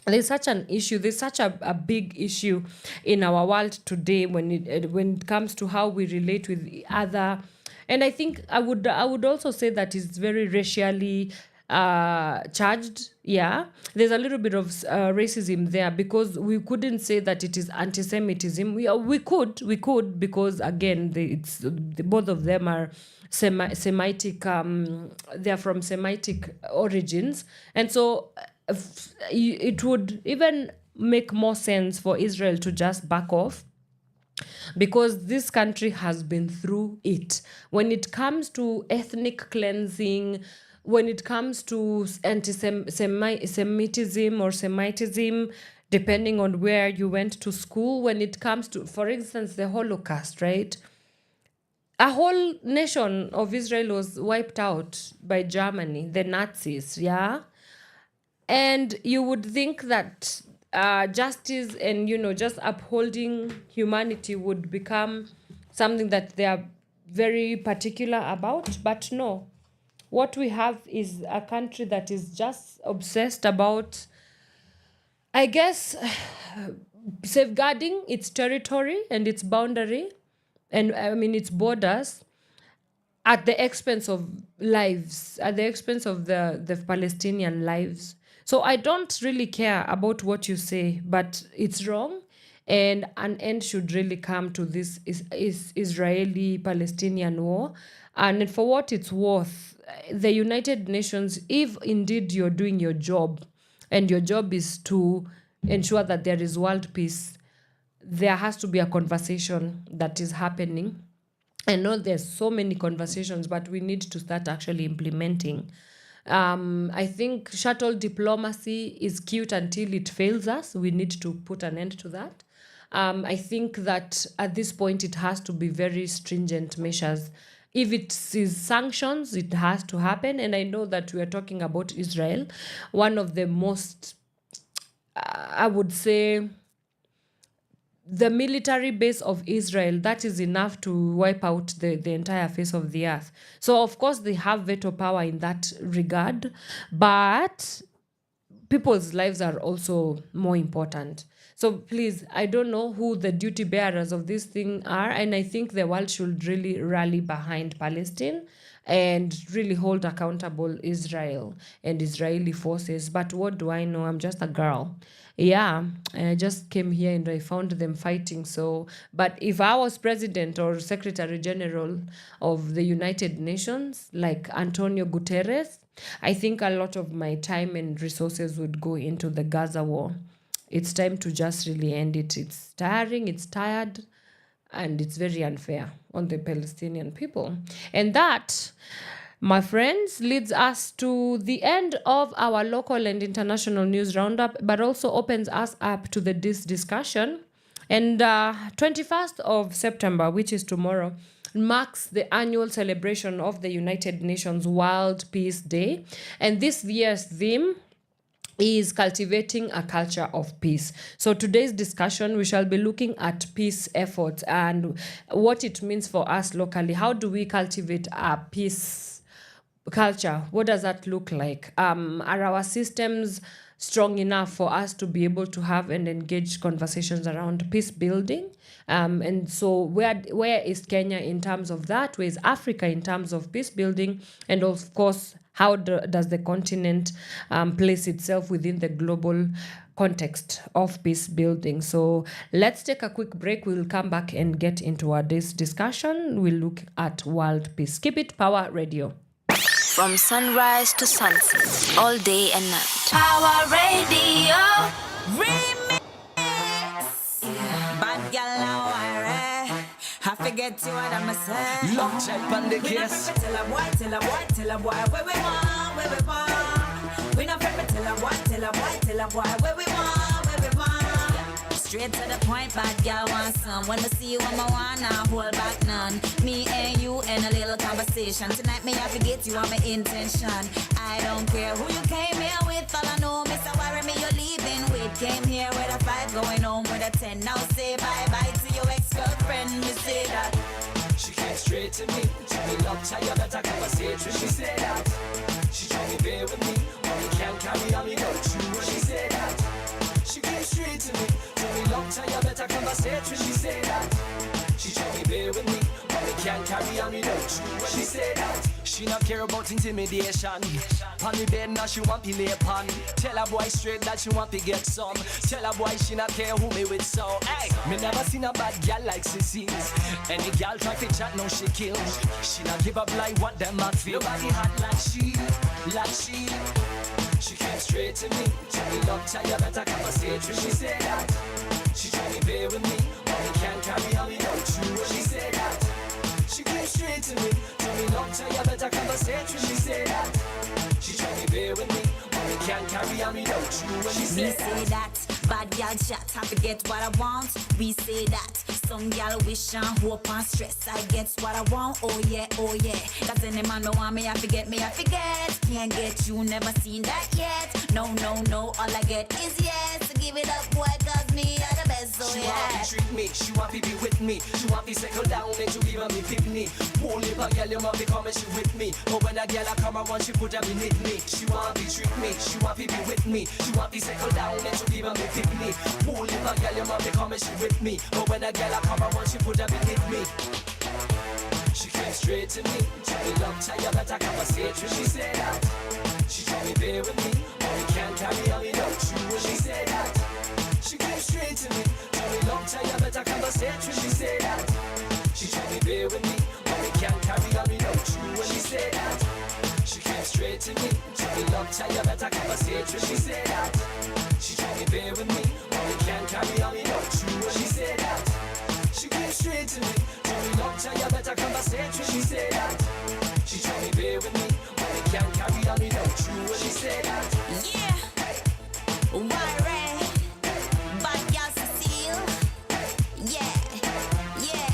there's such an issue, there's such a big issue in our world today when it comes to how we relate with other. And I think I would also say that it's very racially charged. Yeah, there's a little bit of racism there, because we couldn't say that it is anti-Semitism. We could because again, both of them are Semitic. They are from Semitic origins, and so it would even make more sense for Israel to just back off, because this country has been through it. When it comes to ethnic cleansing, when it comes to anti-Semitism or Semitism, depending on where you went to school, when it comes to, for instance, the Holocaust, right? A whole nation of Israel was wiped out by Germany, the Nazis, yeah? And you would think that justice and, just upholding humanity would become something that they are very particular about. But no, what we have is a country that is just obsessed about, I guess, safeguarding its territory and its boundary, and I mean its borders, at the expense of lives, at the expense of the Palestinian lives. So I don't really care about what you say, but it's wrong, and an end should really come to this Israeli-Palestinian war. And for what it's worth, the United Nations, if indeed you're doing your job, and your job is to ensure that there is world peace, there has to be a conversation that is happening. I know there's so many conversations, but we need to start actually implementing. I think shuttle diplomacy is cute until it fails us. We need to put an end to that. I think that at this point, it has to be very stringent measures. If it is sanctions, it has to happen. And I know that we are talking about Israel, one of the most, I would say, the military base of Israel, that is enough to wipe out the entire face of the earth. So, of course, they have veto power in that regard, but people's lives are also more important. So, please, I don't know who the duty bearers of this thing are, and I think the world should really rally behind Palestine and really hold accountable Israel and Israeli forces. But what do I know? I'm just a girl. Yeah, I just came here and I found them fighting. So, but if I was president or secretary general of the United Nations, like Antonio Guterres, I think a lot of my time and resources would go into the Gaza war. It's time to just really end it. It's tiring, it's tired, and it's very unfair on the Palestinian people. And that, my friends, leads us to the end of our local and international news roundup, but also opens us up to this discussion. And 21st of September, which is tomorrow, marks the annual celebration of the United Nations World Peace Day. And this year's theme is cultivating a culture of peace. So today's discussion, we shall be looking at peace efforts and what it means for us locally. How do we cultivate a peace culture? What does that look like? Are our systems strong enough for us to be able to have and engage conversations around peace building? And so where is Kenya in terms of that? Where is Africa in terms of peace building? And of course, how does the continent place itself within the global context of peace building? So let's take a quick break. We'll come back and get into this discussion. We'll look at world peace. Keep it Pawa Radio. From sunrise to sunset, all day and night. Pawa Radio. Remix. Bad girl now, I forget you what I'm saying. Lock check on the case. Tell a boy, tell a boy, tell a boy, where we want, where we want. We not free, tell a boy, tell a boy, tell a boy, where we want, where we want. Straight to the point, bad girl want some. When I see you, I'm a wanna hold back none. Me and you in a little conversation. Tonight me have to get you on my intention. I don't care who you came here with. All I know, Mr. Worry me, you're leaving with. Came here with a 5, going home with a 10. Now say bye-bye to your ex-girlfriend. Me say that. She came straight to me. Tell me love, tell you better conversation. She said that. She tried me bear with me. But we can't carry on, me no true. She said that. She came straight to me. Tell me love, tell you better conversation. She said that. She tried me bear with me. But we can't carry on, me no true. She said that. She not care about intimidation. On the bed now she want to lay upon. Tell a boy straight that she want to get some. Tell a boy she not care who me with so. Hey, me never seen a bad girl like Cecilia. Any girl try to chat now she kills. She not give up like what them a feel. Nobody hot like she, like she. She came straight to me. Tell me love, tell you better conversation. She said that. She try to bear with me. But we can't carry on, we know true. She said that. She came straight to me. Tell me love, tell you better conversation. She said that. She try to bear with me. But we can't carry on, we know true. She said that. Bad girl chat, I forget what I want. We say that. Some girl wish and hope and stress. I get what I want, oh yeah, oh yeah. Cause any man no want me, I forget. Can't get you, never seen that yet. No, no, no, all I get is yes. So give it up, boy, cause me are the best, so she yeah. want to treat me, she want to be with me. She want to settle down and to give me picnic. Won't leave a girl, you want to come and she with me. But when a girl I come around, she put up beneath me. She want to treat me, she want to be with me. She want to settle down and to give me picnic. Won't leave a girl, you want to come and she with me. But when a girl I come around, she put up beneath me. She came straight to me. Tell me love, tell you better conversation. She said that. She tried me bear with me. But we can't carry on, we know true. She said that. She came straight to me. Tell me love, tell you better conversation. She said that. She tried me bear with me. But we can't carry on, we know true. She said that. She came straight to me. Tell me love, tell you better conversation. She said that. She tried me bear with me. But we can't carry on, we know true. She said that. She came straight to me. Tell me love, tell you better conversation. She said that. She tried me bear with me. But we can't carry on, we know true. She said that. Yeah. Worry. Bad girl Cecile. Yeah. Yeah.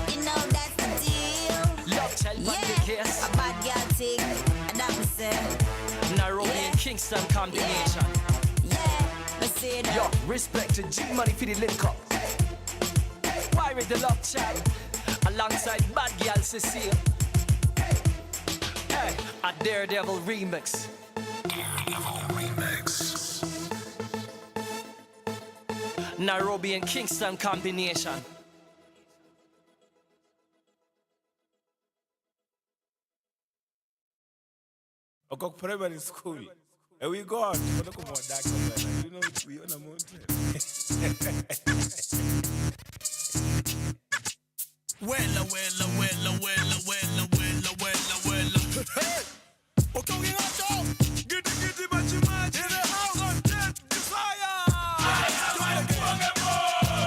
You know that's the deal. Love, tell you what the case. A bad girl thing. And that me say. Nairobi and Kingston combination. Yeah. Me say that. Yo, respect to G Money for the link up. Why with the love child? Alongside Bad Girl Cecile. Hey, a Daredevil remix. Nairobi and Kingston combination. Okok primary school. And we go out. You know, we on a mountain. Wella. Hey! Okay, Giddy, machi, in the house on death, desire!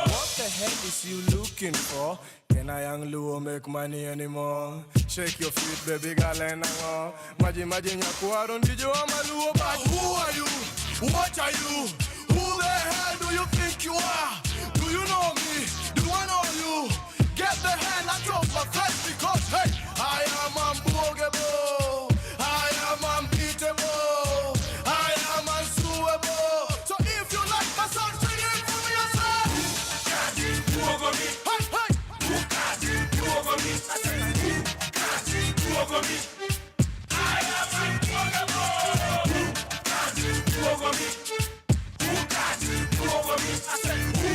What the hell is you looking for? Can I young Luo make money anymore? Shake your feet, baby girl, and hang on. Imagine Yakuaron, did you want my Luo back? Who are you? What are you? Who the hell do you think you are? Do you know me? Do I know you? Get the hand out of my face because, hey, I am unbogable. I am unbeatable. I am unsuable. So if you like my song, sing it for me yourself. Who over me? Hey, hey. Who over me? I said, who over me? I am unbogable. Who over me? Who over me? I said, who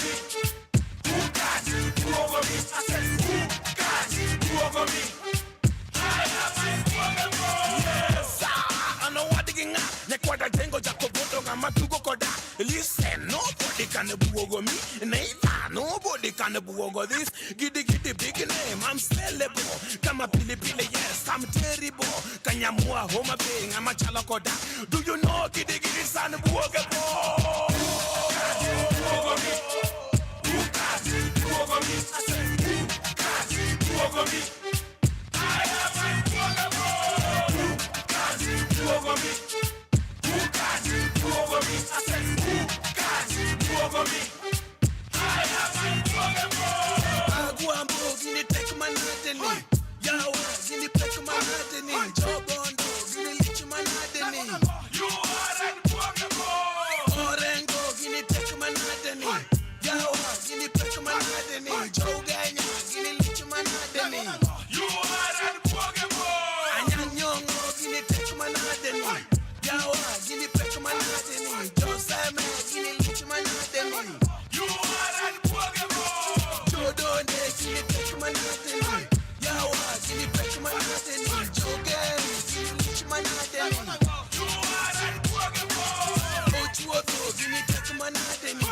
me? Who got you over me? I said, who got you over me? I am unbogable. Yes, I know what digging up. Nekwada tengo jacoboto ngama tugo koda. Listen, nobody can buogo me. Neither, nobody can buogo this. Giddy big name, I'm sellable. Kama pili yes, I'm terrible. Kanyamua homa being, I'm a chalakoda. Do you know giddy son buogo? Who got you over me? Who got you over me? I said, who got you over me? I am unbogable. Who got you over me? Who got you over me? I said, who got you over me? I am unbogable. Aguambo, gini take my natani. Yawa, gini take my natani. Jobondo, gini lich my natani. You are unbogable. Orengo, gini take my natani. Yawa, gini take my natani. Joganya, gini lich my natani. You are unbogable. Anyanyongo, gini take my natani. Yawa, gini take my natani. Joseme, gini lich my natani. You are unbogable. Jodone, gini take my natani. Yawa, gini take my natani. Jogen, gini lich my natani. You are unbogable. Ochuoto, gini take my natani.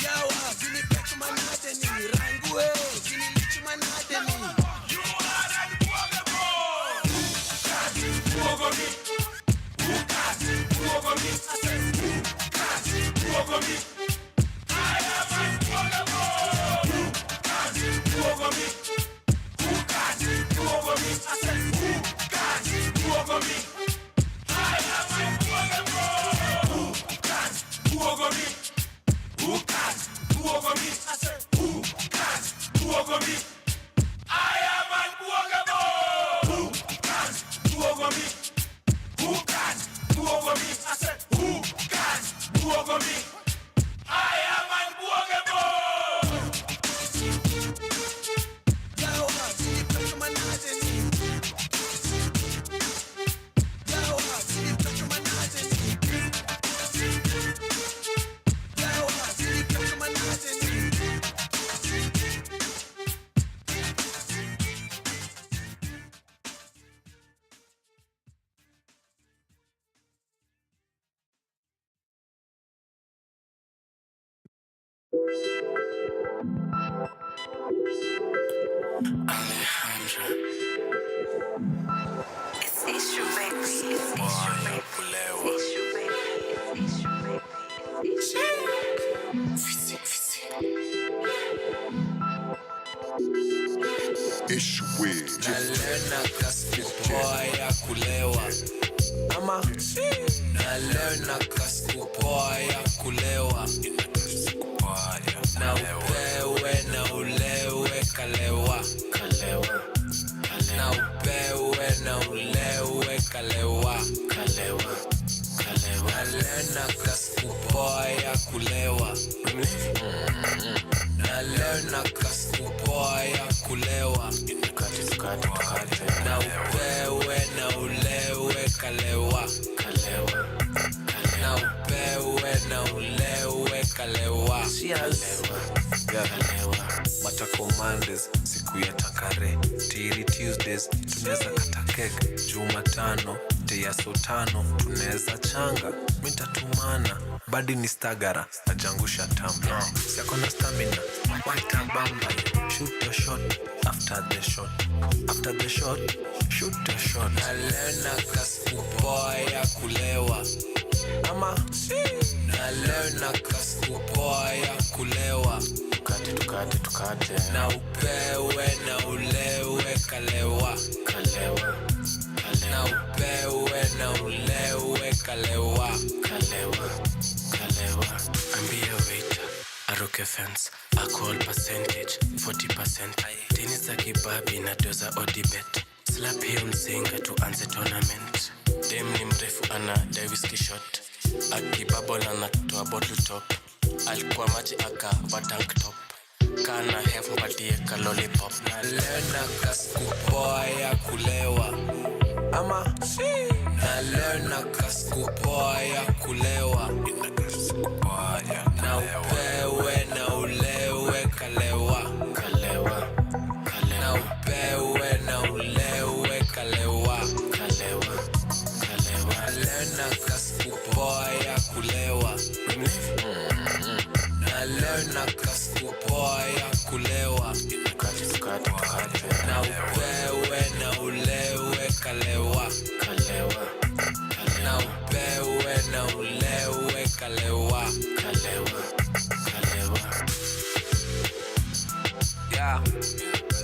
Yawa, gini take my natani. Rangwe, gini lich my natani. You are unbogable. Who got you over me? Who got you over me? I said, who got you over me? I am unbogable. Who got you over me? Who got you over me? I said, who got you over me? I am unbogable. Who got you over me? Who got you over me? I said, who got you over me? I am unbogable. Who got you over me? Who got you over me? I said, who got you over me? I am unbogable. Yawa, gini take my natani. Yawa, gini take my natani. Yawa, gini take my natani. It's issue, baby. It's issue, baby. It's issue, baby. It's issue, baby. It's Issue with Nalena kaskupoa ya kulewa. Ama nalena kaskupoa ya kulewa. Na upewe na ulewe kalewa. Na upewe na ulewe kalewa. Nalena kaskupoa ya kulewa. Nalena kaskupoa ya kulewa. Na upewe na ulewe kalewa. Na upewe na ulewe kalewa. Matako Mondays, siku ya takare. Tiri Tuesdays, tuneza kata kek. Jumatano, teya sotano, tuneza changa. Mitatumana, badi ni stagara. Ajangusha tambla. Siakona stamina, white bamba. Shoot a shot, after the shot. After the shot, shoot a shot. Nalena kaskupoa ya kulewa. Ama nalena kaskupoa ya kulewa. Tukate. Na upewe na ulewe kalewa. Na upewe na ulewe kalewa. Ambia waiter, aroke fence, alcohol percentage 40%. Teni za kibabi na doza odibet. Slap hiyo mzinga tuanze tournament. Dem ni mrefu ana whisky shot. Akibabble anatoa bottle top. Alikuwa maji akava tank top. Kana hef mpatie ka lollipop. Nalena kaskupoa ya kulewa. Ama nalena kaskupoa ya kulewa. Na upewe na ulewe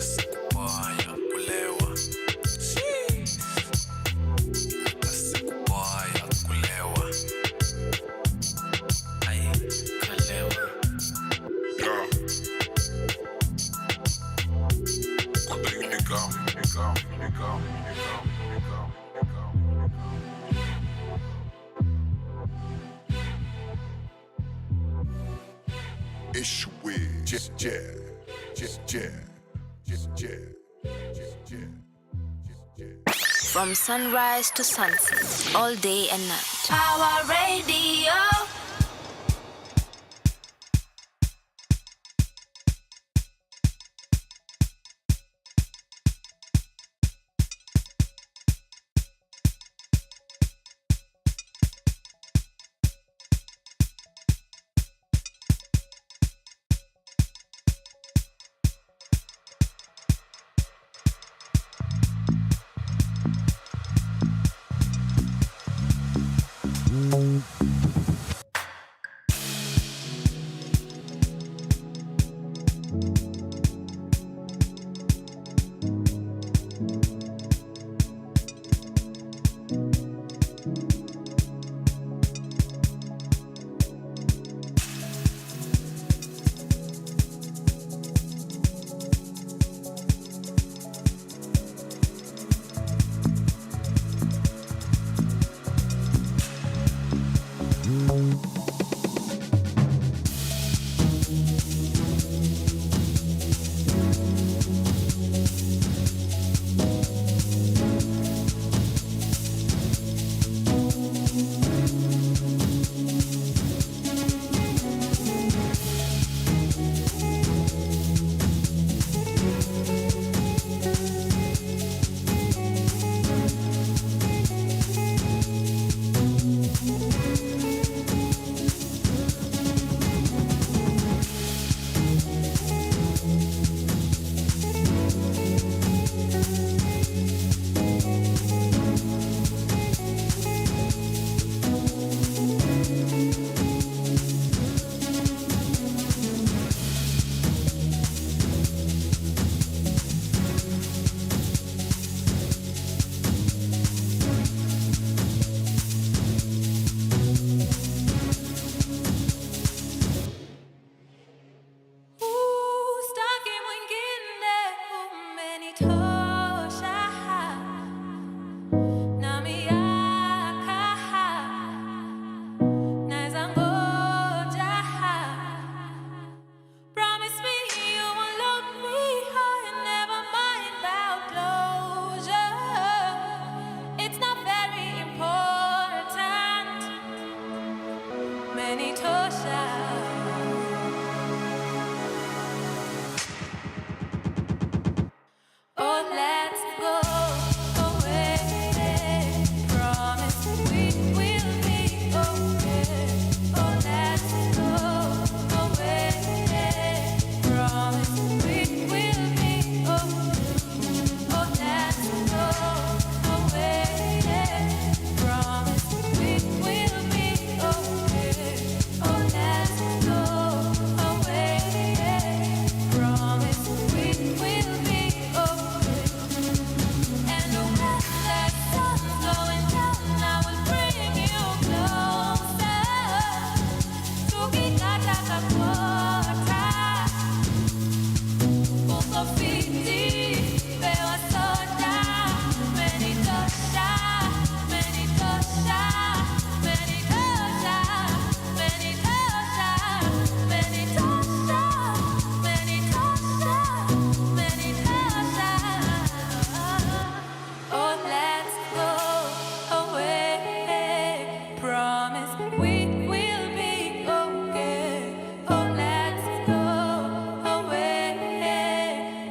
Sikubaya kulewa. Sikubaya kulewa. Ai, kalewa. Yeah. Quando eu ligar. It's weird. From sunrise to sunset, all day and night. Power Radio.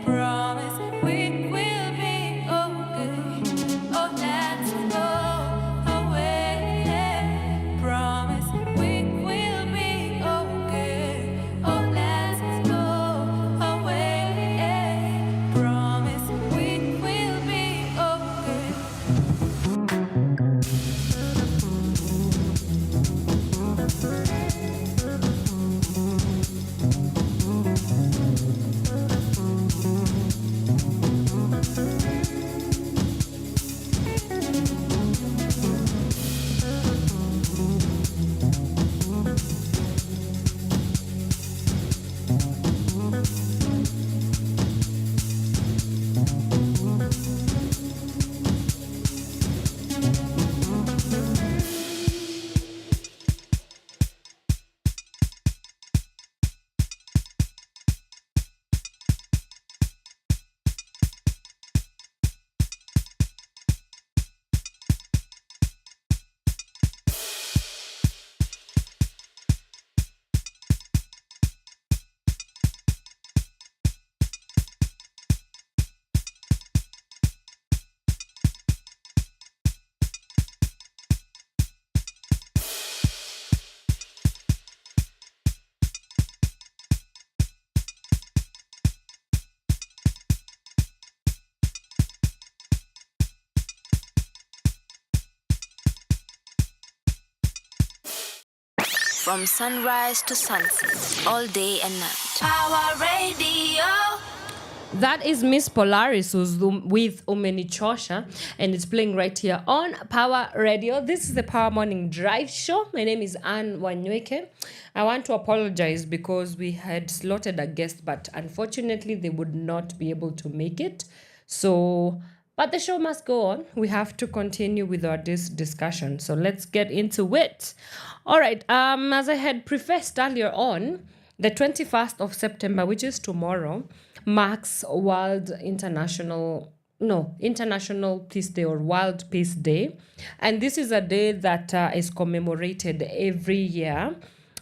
Promise we From sunrise to sunset, all day and night. Power Radio. That is Miss Polaris with Umenichosha, and it's playing right here on Power Radio. This is the Power Morning Drive Show. My name is Wanyoike. I want to apologize because we had slotted a guest, but unfortunately they would not be able to make it. So, but the show must go on. We have to continue with our discussion. So let's get into it. All right. As I had prefaced earlier on, the 21st of September, which is tomorrow, marks International Peace Day or World Peace Day. And this is a day that is commemorated every year.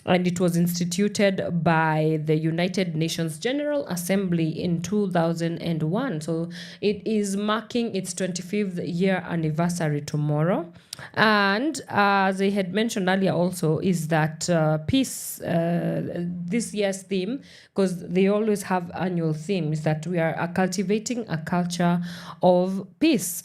And it was instituted by the United Nations General Assembly in 2001. So it is marking its 25th year anniversary tomorrow. And as I had mentioned earlier also, is that peace, this year's theme, because they always have annual themes, that we are cultivating a culture of peace.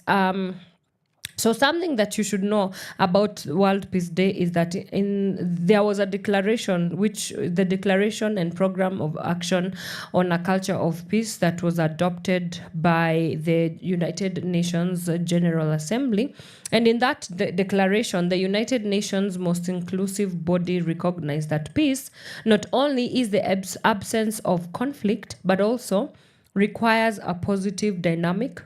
So something that you should know about World Peace Day is that there was a declaration, the Declaration and Program of Action on a Culture of Peace, that was adopted by the United Nations General Assembly. And in that declaration, the United Nations most inclusive body recognized that peace not only is the absence of conflict, but also requires a positive dynamic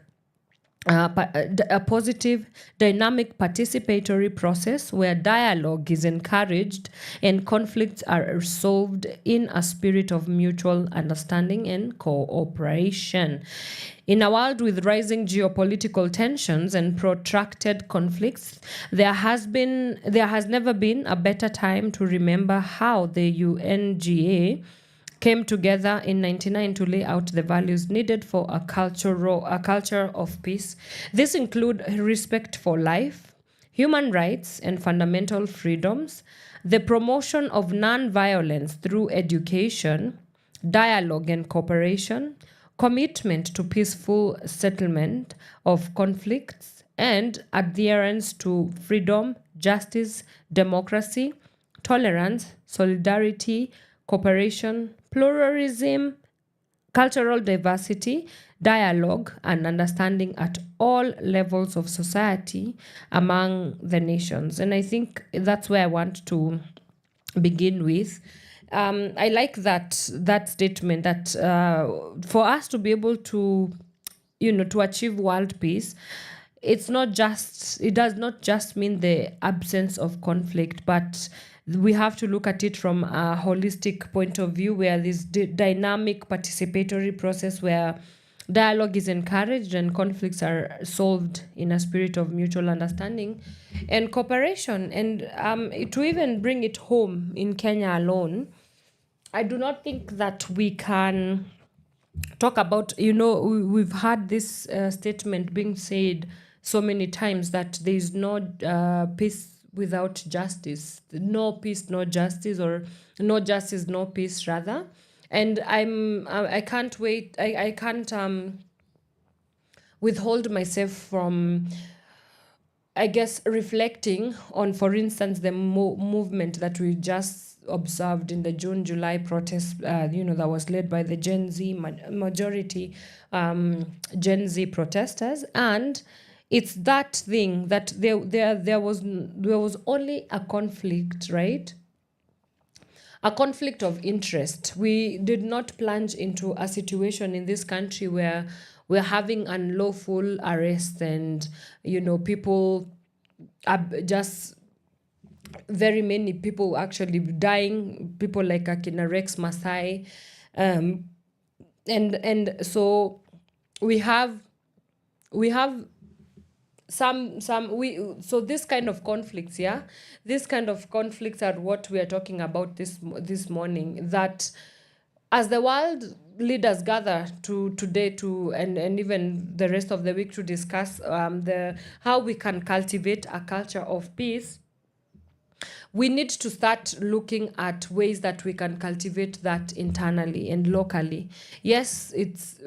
participatory process where dialogue is encouraged and conflicts are solved in a spirit of mutual understanding and cooperation. In a world with rising geopolitical tensions and protracted conflicts, there has never been a better time to remember how the UNGA came together in 1999 to lay out the values needed for a culture of peace. This include respect for life, human rights and fundamental freedoms, the promotion of non-violence through education, dialogue and cooperation, commitment to peaceful settlement of conflicts, and adherence to freedom, justice, democracy, tolerance, solidarity, cooperation, pluralism, cultural diversity, dialogue, and understanding at all levels of society among the nations. And I think that's where I want to begin with. I like that statement that for us to be able to, to achieve world peace, it does not just mean the absence of conflict, but we have to look at it from a holistic point of view, where this dynamic participatory process where dialogue is encouraged and conflicts are solved in a spirit of mutual understanding and cooperation. And to even bring it home in Kenya alone, I do not think that we can talk about, we've had this statement being said so many times that there is no peace without justice, no peace, no justice, or no justice, no peace, rather. And I can't wait. I can't withhold myself from, I guess, reflecting on, for instance, the movement that we just observed in the June-July protest. That was led by the Gen Z majority, Gen Z protesters, and it's that thing that there was only a conflict, right? A conflict of interest. We did not plunge into a situation in this country where we're having unlawful arrests and, people are just very many people actually dying, people like Akina Rex Masai. And so we have so this kind of conflicts, this kind of conflicts are what we are talking about this morning, that as the world leaders gather today and even the rest of the week to discuss how we can cultivate a culture of peace, we need to start looking at ways that we can cultivate that internally and locally. Yes, it's,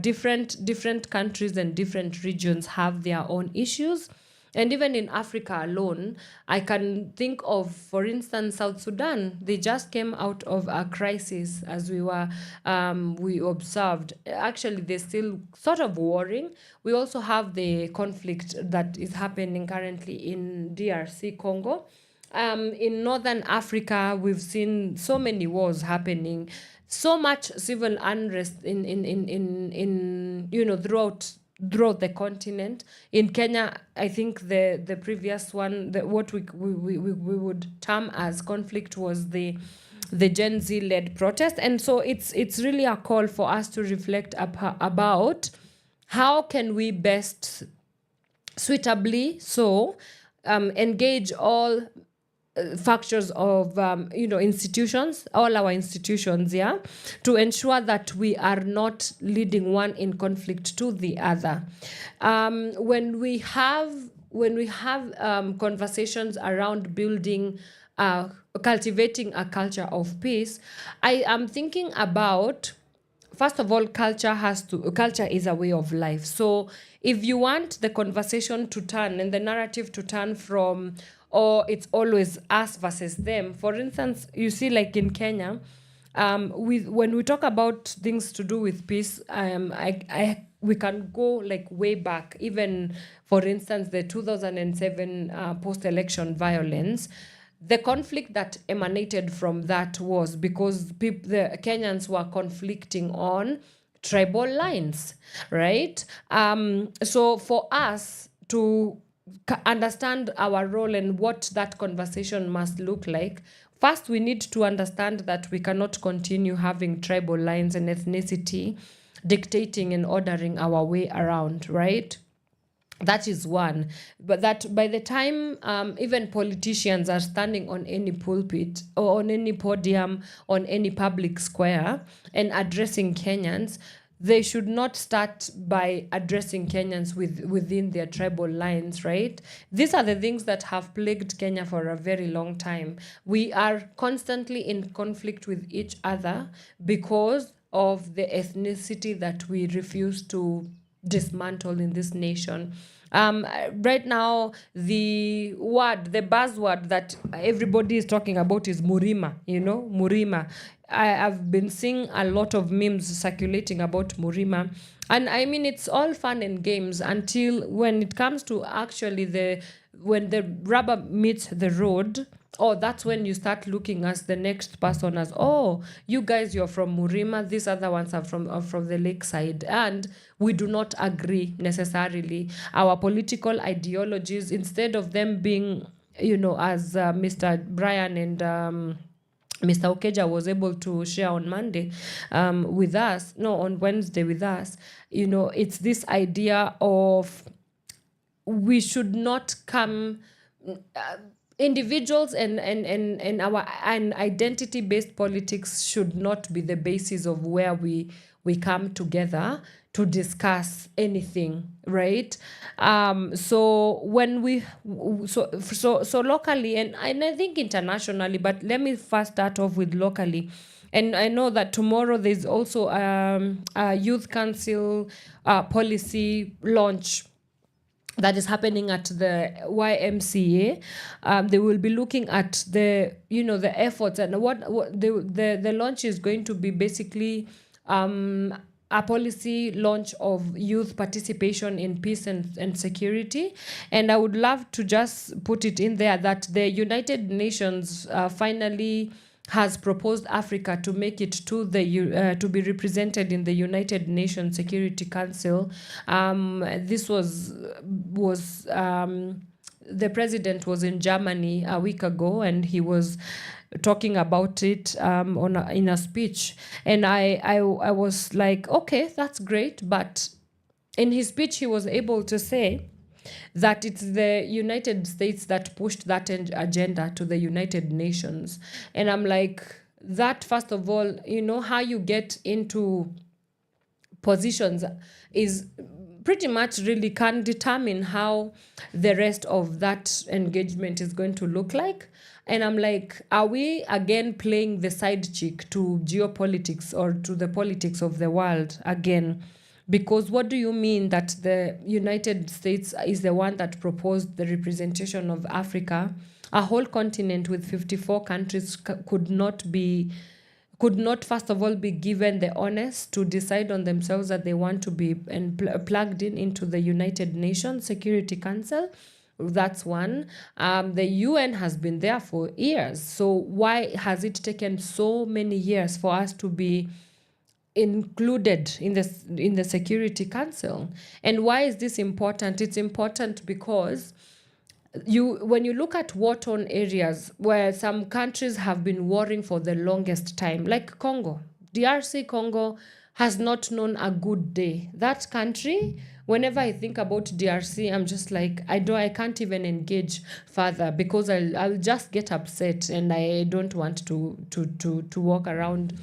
different countries and different regions have their own issues. And even in Africa alone, I can think of, for instance, South Sudan. They just came out of a crisis, as we observed. Actually, they're still sort of warring. We also have the conflict that is happening currently in DRC Congo. In Northern Africa, we've seen so many wars happening, so much civil unrest in throughout the continent. In Kenya, I think the previous one, what we would term as conflict, was the Gen Z led protest. And so it's really a call for us to reflect about how can we best suitably engage all factors of institutions, all our institutions, to ensure that we are not leading one in conflict to the other. When we have conversations around building, cultivating a culture of peace, I am thinking about, first of all, culture is a way of life. So if you want the conversation to turn and the narrative to turn from, or it's always us versus them. For instance, you see, like in Kenya, when we talk about things to do with peace, we can go like way back. Even, for instance, the 2007 post-election violence. The conflict that emanated from that was because the Kenyans were conflicting on tribal lines, right? So for us to understand our role and what that conversation must look like, first we need to understand that we cannot continue having tribal lines and ethnicity dictating and ordering our way around, right? That is one. But that by the time even politicians are standing on any pulpit or on any podium, on any public square and addressing Kenyans, they should not start by addressing Kenyans within their tribal lines, right? These are the things that have plagued Kenya for a very long time. We are constantly in conflict with each other because of the ethnicity that we refuse to dismantle in this nation. Right now, the buzzword that everybody is talking about is Murima, Murima. I've been seeing a lot of memes circulating about Murima. And I mean, it's all fun and games until when it comes to actually when the rubber meets the road. Oh, that's when you start looking as the next person as, oh, you guys, you're from Murima, these other ones are from the lakeside. And we do not agree necessarily. Our political ideologies, instead of them being, as Mr. Brian and Mr. Okeja was able to share on Wednesday with us, it's this idea of we should not come... individuals and our identity-based politics should not be the basis of where we come together to discuss anything, right? So when so locally and I think internationally, but let me first start off with locally. And I know that tomorrow there's also a youth council policy launch that is happening at the YMCA. They will be looking at the efforts and what the launch is going to be basically a policy launch of youth participation in peace and security. And I would love to just put it in there that the United Nations finally has proposed Africa to make it to to be represented in the United Nations Security Council. This was the president was in Germany a week ago, and he was talking about it in a speech, and I was like, okay, that's great, but in his speech he was able to say that it's the United States that pushed that agenda to the United Nations. And I'm like, that, first of all, how you get into positions is pretty much really can determine how the rest of that engagement is going to look like. And I'm like, are we again playing the side chick to geopolitics or to the politics of the world again? Because what do you mean that the United States is the one that proposed the representation of Africa? A whole continent with 54 countries could not first of all be given the honors to decide on themselves that they want to be plugged into the United Nations Security Council. That's one. The UN has been there for years. So why has it taken so many years for us to be included in the Security Council? And why is this important? It's important because when you look at war-torn areas where some countries have been warring for the longest time, like Congo, DRC Congo has not known a good day. That country, whenever I think about DRC, I'm just like, I can't even engage further because I'll just get upset, and I don't want to walk around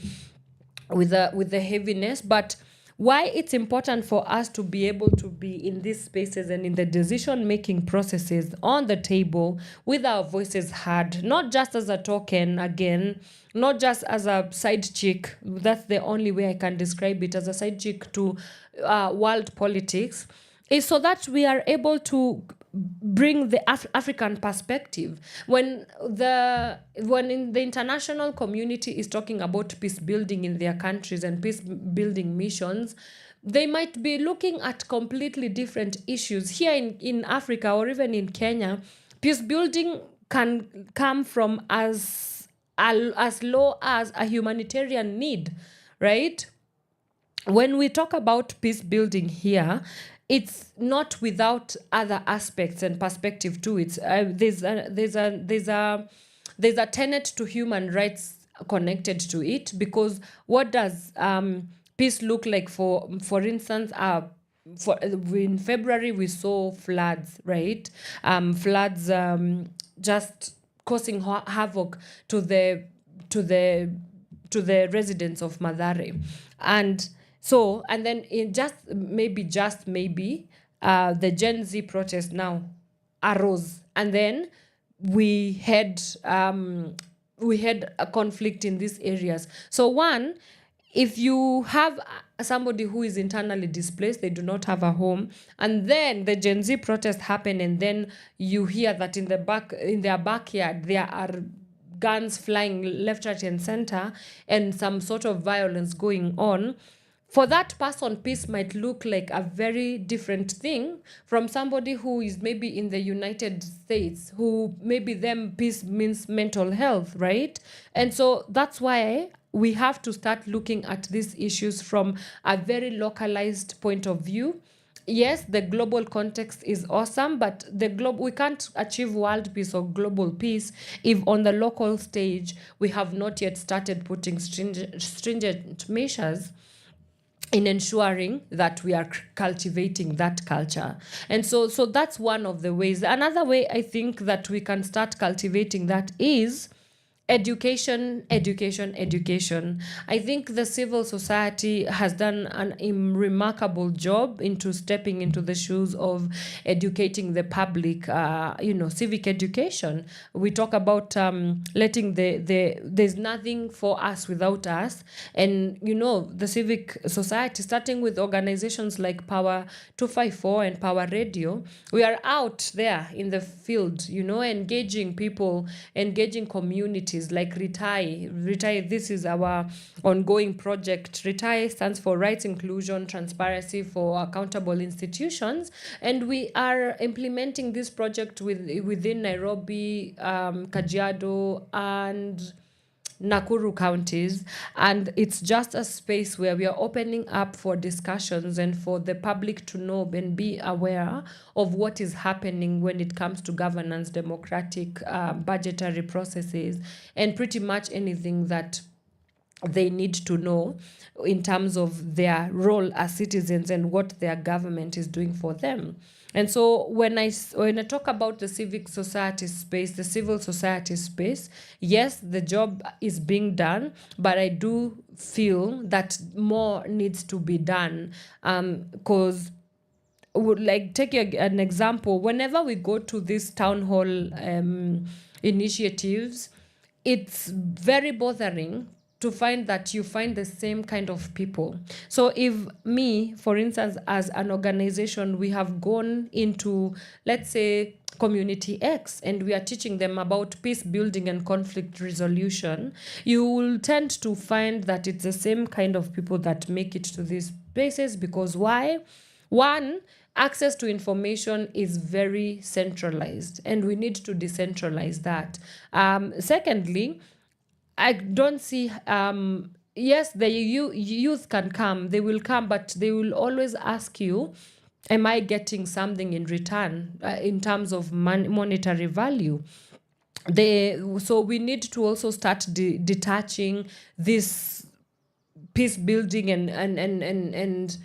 with the heaviness. But why it's important for us to be able to be in these spaces and in the decision-making processes on the table with our voices heard, not just as a token, again, not just as a side chick. That's the only way I can describe it, as a side chick to world politics, is so that we are able to bring the African perspective. When in the international community is talking about peace building in their countries and peace building missions, they might be looking at completely different issues. Here in Africa or even in Kenya, peace building can come from as low as a humanitarian need, right? When we talk about peace building here, it's not without other aspects and perspective to it. There's a tenet to human rights connected to it, because what does peace look like? For instance, in February we saw floods, right? Floods just causing havoc to the residents of Mathare, and then in just maybe the Gen Z protest now arose, and then we had a conflict in these areas. So one, if you have somebody who is internally displaced, they do not have a home, and then the Gen Z protest happened, and then you hear that in their backyard there are guns flying left, right, and center, and some sort of violence going on. For that person, peace might look like a very different thing from somebody who is maybe in the United States, who maybe them peace means mental health, right? And so that's why we have to start looking at these issues from a very localized point of view. Yes, the global context is awesome, but we can't achieve world peace or global peace if on the local stage we have not yet started putting stringent measures in ensuring that we are cultivating that culture. And so that's one of the ways. Another way I think that we can start cultivating that is education. I think the civil society has done a remarkable job into stepping into the shoes of educating the public, civic education. We talk about letting there's nothing for us without us. And, the civic society, starting with organizations like Power 254 and Power Radio, we are out there in the field, engaging people, engaging communities, like RETAI. This is our ongoing project. RETAI stands for Rights, Inclusion, Transparency for Accountable Institutions, and we are implementing this project within Nairobi, Kajiado, and Nakuru counties, and it's just a space where we are opening up for discussions and for the public to know and be aware of what is happening when it comes to governance, democratic, budgetary processes, and pretty much anything that they need to know in terms of their role as citizens and what their government is doing for them. And so when I talk about the civic society space, the civil society space, yes, the job is being done, but I do feel that more needs to be done. Because would like take an example. Whenever we go to these town hall initiatives, it's very bothering to find that you find the same kind of people. So if me, for instance, as an organization, we have gone into, let's say, community X, and we are teaching them about peace building and conflict resolution, you will tend to find that it's the same kind of people that make it to these places. Because why? One, access to information is very centralized, and we need to decentralize that. Secondly, I don't see, yes, the youth can come, they will come, but they will always ask you, am I getting something in return in terms of monetary value? So we need to also start detaching this peace building and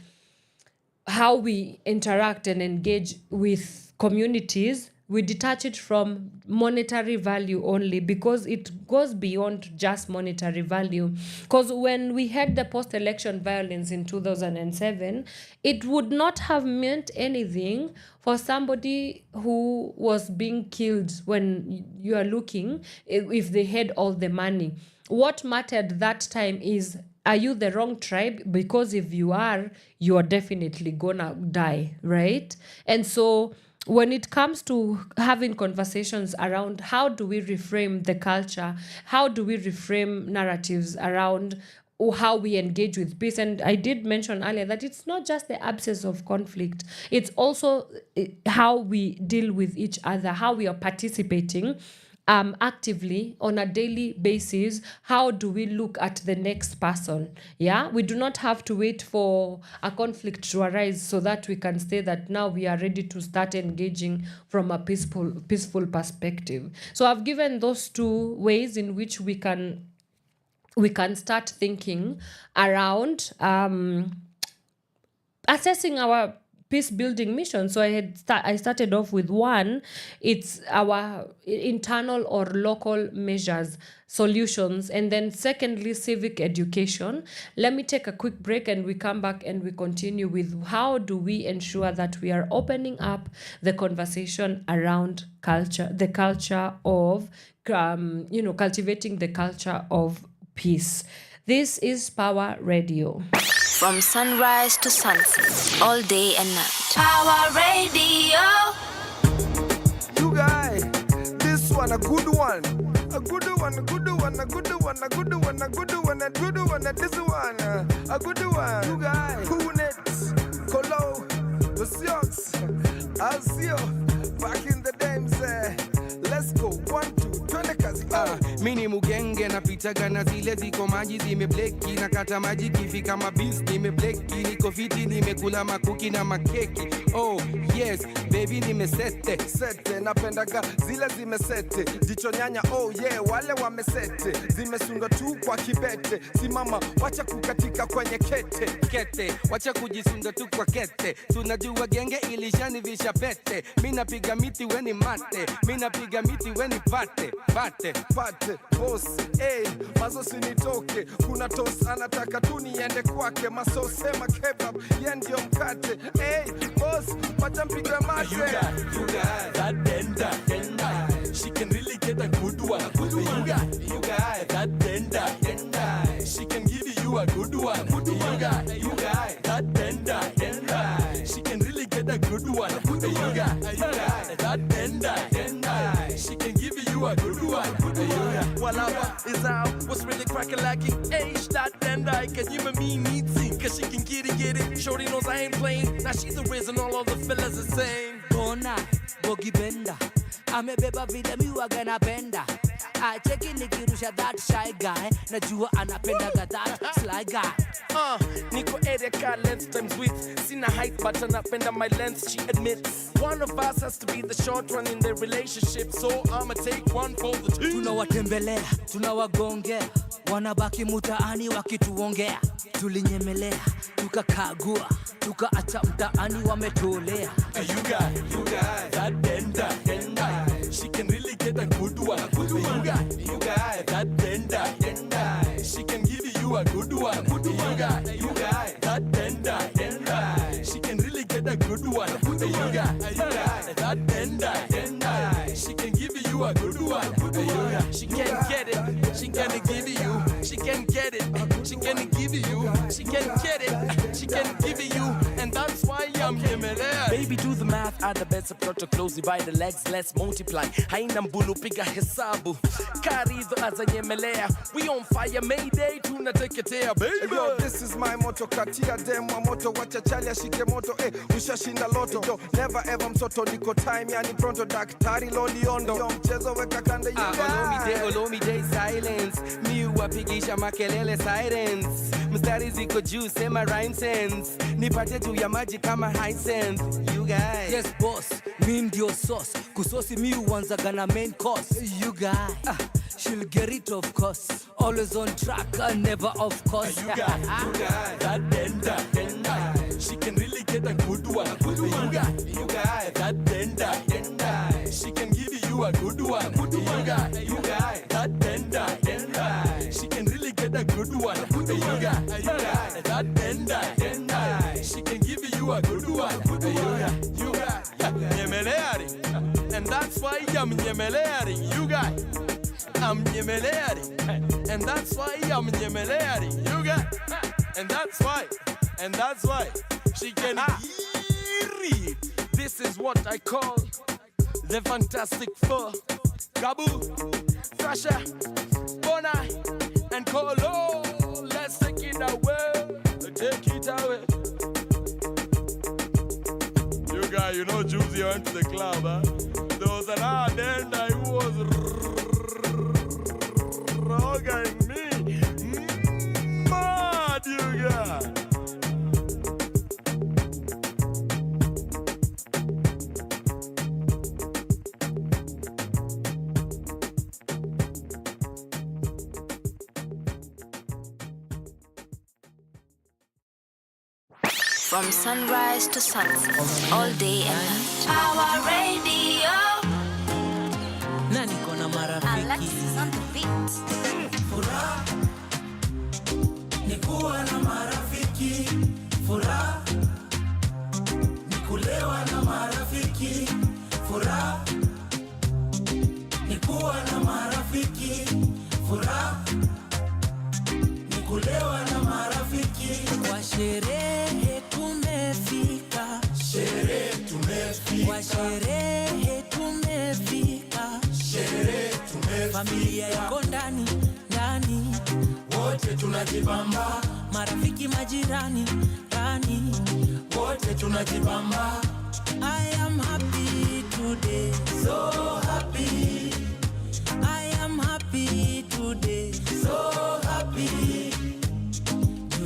how we interact and engage with communities. We detach it from monetary value only, because it goes beyond just monetary value. Because when we had the post-election violence in 2007, it would not have meant anything for somebody who was being killed when you are looking, if they had all the money. What mattered that time is, are you the wrong tribe? Because if you are definitely gonna die, right? And so when it comes to having conversations around how do we reframe the culture, how do we reframe narratives around how we engage with peace. And I did mention earlier that it's not just the absence of conflict, it's also how we deal with each other, how we are participating actively on a daily basis. How do we look at the next person? Yeah, we do not have to wait for a conflict to arise so that we can say that now we are ready to start engaging from a peaceful perspective. So I've given those two ways in which we can start thinking around assessing our peace building mission. So I started off with one. It's our internal or local measures, solutions, and then secondly, civic education. Let me take a quick break and we come back and we continue with how do we ensure that we are opening up the conversation around culture, the culture of cultivating the culture of peace. This is Pawa Radio. From sunrise to sunset, all day and night. Pawa Radio. You guys, this one a good one. A good one, a good one, a good one, a good one, a good one, a good one, this one. A good one. You guys, Kunets, Kolo, the Sioux, Alcio, back in the days. Let's go, 1, 2, twende kazi. Mini mugenge na pitaga na zile ziko maji zimebleki na kata maji kifika mabis nimebleki niko fiti nimekula makuki na makeki. Oh yes baby nimesete napendaga zile zimesete jicho nyanya. Oh yeah wale wamesete zimesundwa tu kwa kibete. Simama wacha kukatika kwenye kete wacha kujisunda tu kwa kete. Tunajua genge ilishanivisha pete. Mina piga miti weni mate, mina piga miti weni pate boss, mazo sinitoke. Kuna tos anataka tu niende kwake. Maso sema kebab, yen ndio mkate. Boss, wacha mpiga mate. You got that denda. She can really get a good one. You got that denda. She can give you a good one. You got that denda. She can really get a good one. You got that denda. She can give you a good one. Walaba is out. What's really cracking like it? Age that denda. Can you and me need sing? Cause she can get it. Shorty knows I ain't playing. Now she's the reason all of the fellas the same. Bona, bogi benda. Amebeba vile miwa gana benda. I check in nikirusha that shy guy. Najua anapenda that sly guy. Niko area car length times width. Sina height but anapenda my length, she admits. One of us has to be the short one in their relationship, so I'ma take one for the team. Tunawatembelea, tunawagongea, wanabaki mutaani wakituongea. Tulinyemelea, tukakagua, tukaacha mtaani wametolea. You got that denda. She can really get a good one. You got that denda. She can give you a good one. You got that denda. She can really get a good one. You got that denda. She can give you a good one. She can get it. She can give you. She can get other beds of proto closely by the legs, let's multiply. Haina mbulu piga hesabu. Karido azanyemelea. We on fire, Mayday, tunateketea, baby. Yo, this is my motto, katia demo moto, wacha chali ashike moto, ushashinda loto. Yo, never ever msoto, niko time, yani pronto, daktari loliondo. Yo, mchezo weka kande, you guys. Olomide, silence. Mi wapigisha makelele, sirens. Mstari ziko juu, sema rhyme sense. Nipate juu ya maji kama Hyacinth, you guys. Yes boss, mi ndio sauce. Kusosi mi uanzaga na main course, you guys. She'll get it of course. Always on track and never off course. You guys. That denda. She can really get a good one. You guys. That denda. She can give you a good one. You guys. That denda. She can really get a good one. You guys. That denda. She can give you a good one. You guys. Nyemeleari. And that's why I'm nyemeleari. You guys. I'm nyemeleari. And that's why I'm nyemeleari. You guys. And that's why she can hear. This is what I call the Fantastic Four. Gabu, Frasha, Bona, and Kolo. Let's take it away. Take it away. You guys, you know Juicy went to the club, huh? There was an Adenda who was rocking me. Mad, you guys. From sunrise to sunset, all day and night. Power Radio. Nani kona marafiki? Alexis on the beat. Furaha ni kuwa na marafiki. Furaha ni kulewa na marafiki. Furaha ni kuwa na marafiki. Furaha ni kulewa na marafiki. Kwa sherehe tumefika. Sherehe tumefika. Kwa sherehe tumefika. Sherehe tumefika. Familia iko ndani. Wote tunajibamba. Marafiki majirani. Ndani. Wote tunajibamba. I am happy today. So happy. I am happy today. So happy.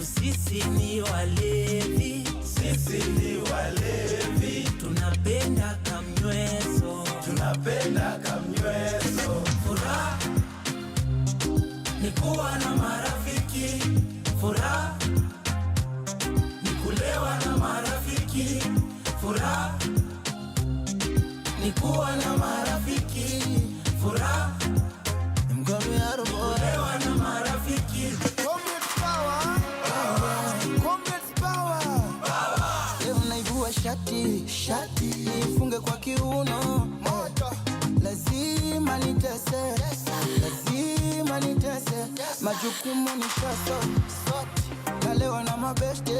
Sisi ni walevi. Sisi ni walevi. Tunapenda kamnyweso. Tunapenda kamnyweso. Furaha ni kuwa na marafiki. Furaha ni kulewa na marafiki. Furaha ni kuwa na marafiki. Furaha ni kulewa na marafiki. Shati nifunge kwa kiuno moto, lazima nitese, majukumu ni short, nalewa na mabeste,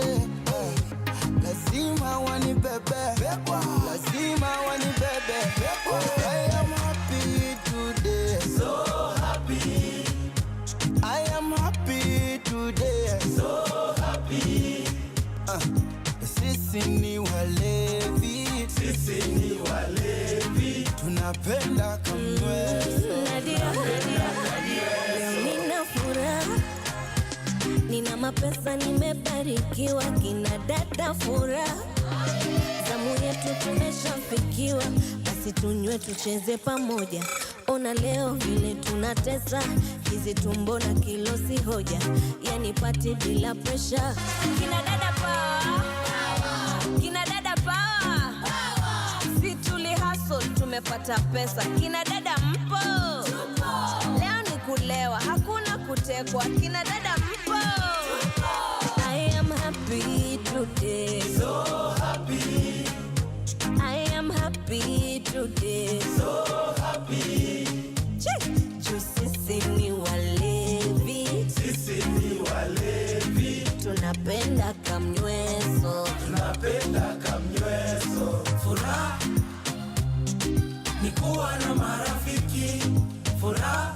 lazima wanibebe, I am happy today, so happy. I am happy today, so happy. Sisi ni walevi. Sisi ni walevi. Tunapenda kamnyweso. Leo nina furaha, nina mapesa, nimebarikiwa. Kina dada furaha, zamu yetu tumeshafikiwa. Basi tunywe tucheze pamoja. Ona leo vile tunatesa, hizi tumbo na kilo si hoja. Yani pati bila pressure. Kina dada Pawa, kina dada Pawa, si tuli hustle tumepata pesa. Kina dada mpo, leo ni kulewa, hakuna kutekwa. Kina dada mpo, I am happy today, so happy. I am happy today, so happy. Sisi ni walevi. Sisi ni walevi. Tunapenda kamnyweso. Tunapenda kamnyweso. Furaha ni kuwa na marafiki, furaha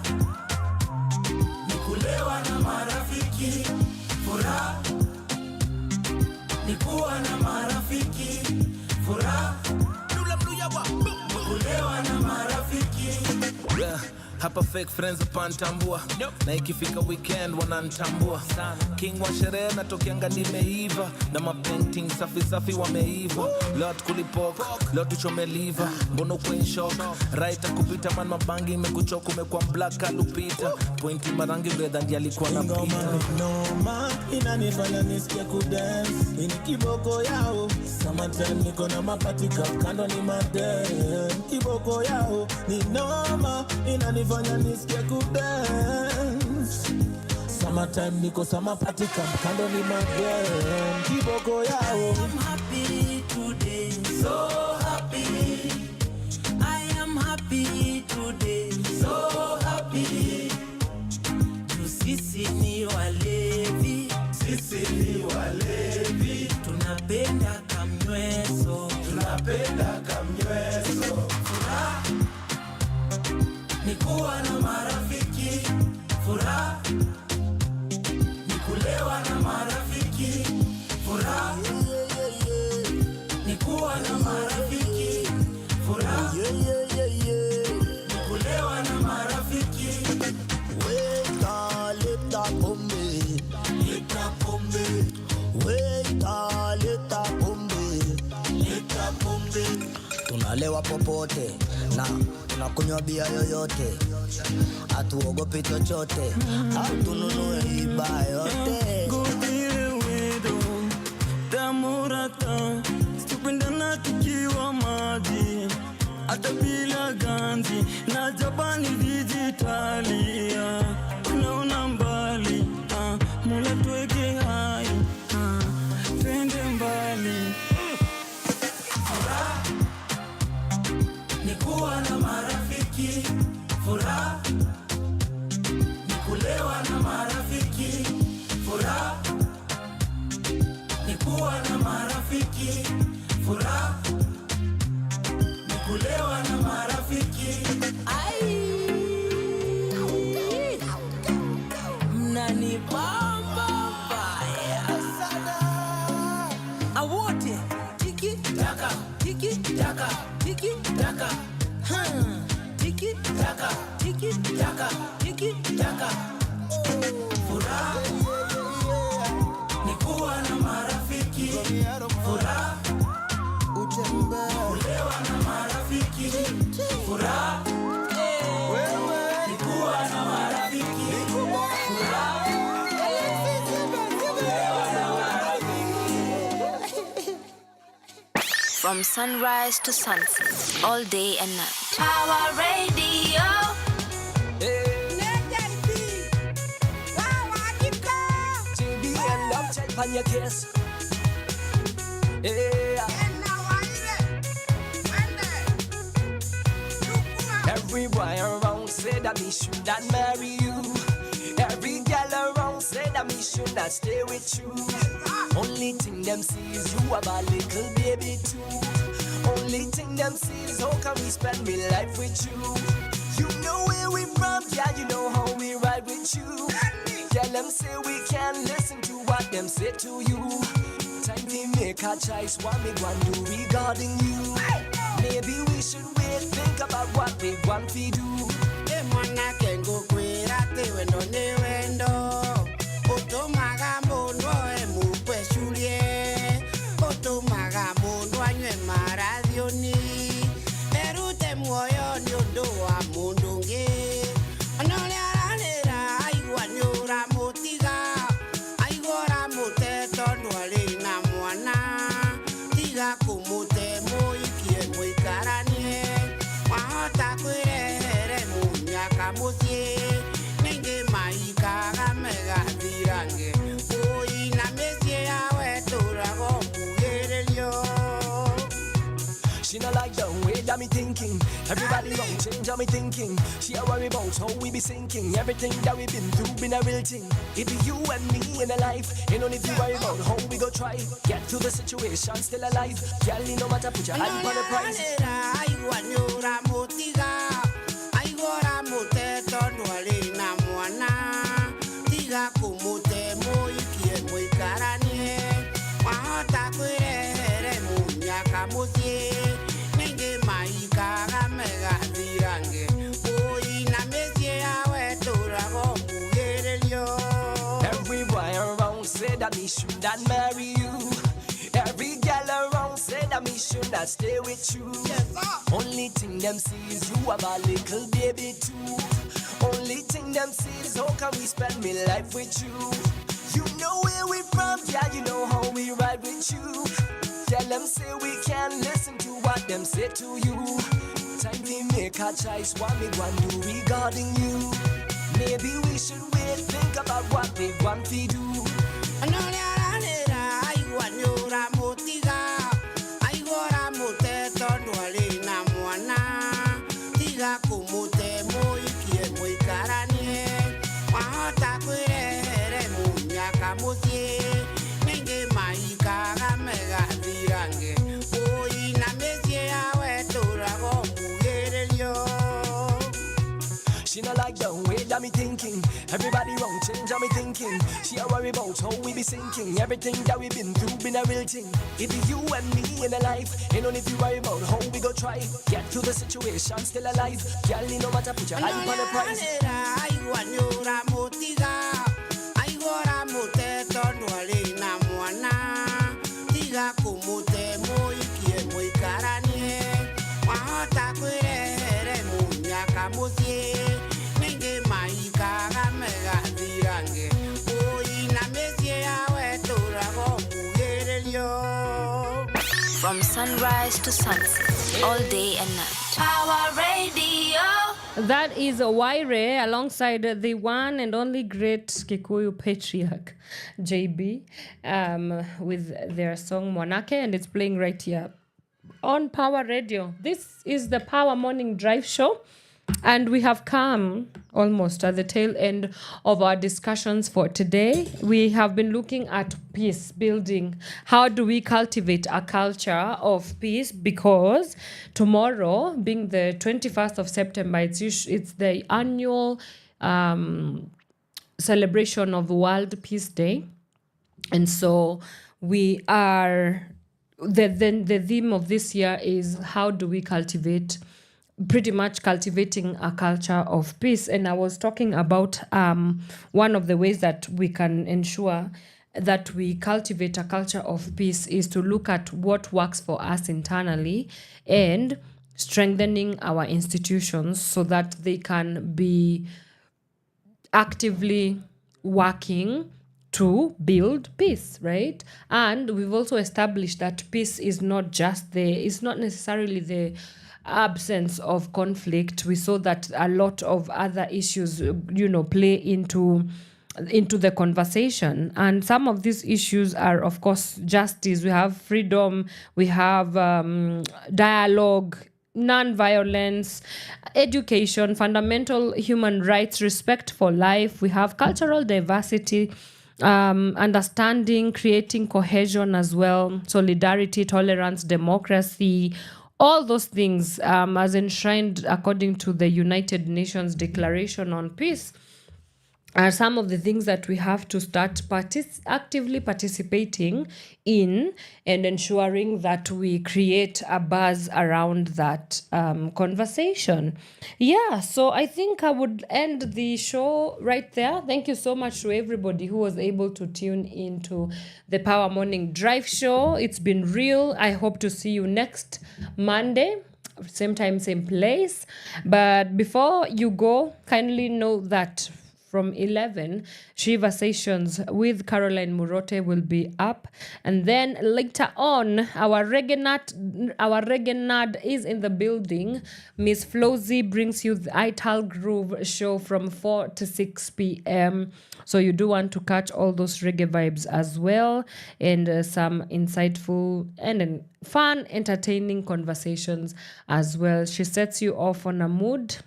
ni kulewa na marafiki, furaha ni kuwa na marafiki, furaha ni kulewa na marafiki. Yeah. Hapa fake friends upantambua na ikifika weekend wanantambua king wa sherehe natokianga nimeiva na mapainting safi safi wameiva lot kulipok lot tuchomeliva mbono kwenye shock right kupita man mabangi imekuchoka umekuwa black alupita pointi marangi brother ndiye alikuwa anapita noma inanifanya nisikie kudance ni kiboko yao summertime niko na mapatika kando ni madem kiboko yao ni noma inanifanya nisikie kudance summertime niko sama patika kando ni madem kiboko yao. I'm happy today, so happy. I am happy today, so happy. Sisi ni walevi, sisi ni walevi. Tunapenda kamnyweso, tunapenda kamnyweso. Furaha ni kuwa na marafiki, furaha ni kulewa na marafiki, furaha ni kuwa na marafiki, furaha ni kulewa na marafiki. Weka leta pombe, leta pombe. Weka leta pombe, leta pombe. Tunalewa popote na tunakunywa bia yoyote, hatuogopi chochote, au tununue iba yote. Gudile wedo, tamurata, stupendana tukiwa maji, hata bila ganzi, na Japani digitalia, tunaona mbali, mula tuweke hai, twende mbali. Furaha ni kuwa na marafiki, furaha ni kulewa na marafiki, furaha ni kuwa na marafiki, furaha ni kulewa na marafiki. Mnani bamba baya awote tiki taka tiki taka tiki taka tiki taka tiki taka tiki taka. Furaha ni kuwa na marafiki, furaha kulewa na marafiki, furaha ni kuwa na marafiki, furaha kulewa na marafiki. From sunrise to sunset, all day and night. Pawa Radio. On your kiss. Yeah. Every boy around said that me should not marry you. Every girl around said that me should not stay with you. Only thing them see is you have a little baby too. Only thing them see is how can we spend me life with you. You know where we from, yeah, you know how we ride with you. Tell them say we can't listen to what them say to you. Time to make a choice what we want to do regarding you. Maybe we should wait, think about what we want to do. Mwana kengo kwera tewe no ne wendo. Oto magamondo mukwe shulie. Oto magamondo anywe maradioni. Erute mwoyo nyondo wa mundunge. Anole aranera aigwanyura motiga. Aigora moteto ndwale na mwana. Tiga kumute moikie moikaranie. Wahota kwirehere munyaka muthie. Nenge maikaga mega thirange. Oi na mesie yawe turago mugererio. She not like the way that that me thinking. Everybody wrong, change how me thinking. She a worry about how we be sinking. Everything that we been through been a real thing. It be you and me in a life. Ain't no need to worry about how we go try. Get through the situation, still alive. Girl, you no matter, put your hand on the prize. Aigora muteto ndwali na mwana tiga kumute muikie muikaranie wahota kwirehere munyaka muthie ningi maikaga megathirange uina mesie yawe turago mugiririo. Every boy around said that me should not marry you. Every girl around said that me should not stay with you. Only thing them see is you have a little baby too. Only thing them see is how can we spend me life with you. You know where we from, yeah, you know how we ride with you. Tell them say we can't listen to what them say to you. Time we make a choice, what we want to do regarding you. Maybe we should wait, think about what we want to do. Wanyura mutiga aigora muteto ndwali na mwana tiga kumute muikie muikaranie wahota kwirehere munyaka muthie ningi maikaga megathirange uina mesie yawe turago mugiririo. She not like the way that me thinking. Everybody wrong, change how me thinking. She a worry about how we be sinking. Everything that we been through been a real thing. It be you and me in a life. Ain't no need to worry about how we go try. Get through the situation, still alive. Girl, no matter, put your hand on the prize. Wanyura mutiga aigora muteto ndwali na mwana tiga kumute muikie muikaranie wahota kwirehere munyaka muthie ningi maikaga megathirange uina mesie yawe turago mugiririo. From sunrise to sunset, all day and night. Power Radio. That is Waire alongside the one and only great Kikuyu patriarch JB with their song Wanyoike, and it's playing right here on Power Radio. This is the Power Morning Drive Show, and we have come almost at the tail end of our discussions for today. We have been looking at peace building. How do we cultivate a culture of peace? Because tomorrow, being the 21st of September, it's the annual celebration of World Peace Day. And so we are, the theme of this year is how do we cultivate, pretty much cultivating a culture of peace. And I was talking about one of the ways that we can ensure that we cultivate a culture of peace is to look at what works for us internally and strengthening our institutions so that they can be actively working to build peace, right? And we've also established that peace is not necessarily the absence of conflict. We saw that a lot of other issues, play into the conversation. And some of these issues are, of course, justice. We have freedom. We have dialogue, non-violence, education, fundamental human rights, respect for life. We have cultural diversity, understanding, creating cohesion as well, solidarity, tolerance, democracy, all those things as enshrined according to the United Nations Declaration on Peace are some of the things that we have to start actively participating in and ensuring that we create a buzz around that conversation. Yeah, so I think I would end the show right there. Thank you so much to everybody who was able to tune into the Power Morning Drive Show. It's been real. I hope to see you next Monday. Same time, same place. But before you go, kindly know that from 11, Shiva Sessions with Caroline Murote will be up. And then later on, our reggae nerd is in the building. Miss Flozz brings you the Ital Groove show from 4 to 6 p.m. So you do want to catch all those reggae vibes as well, and some insightful and fun, entertaining conversations as well. She sets you off on a mood,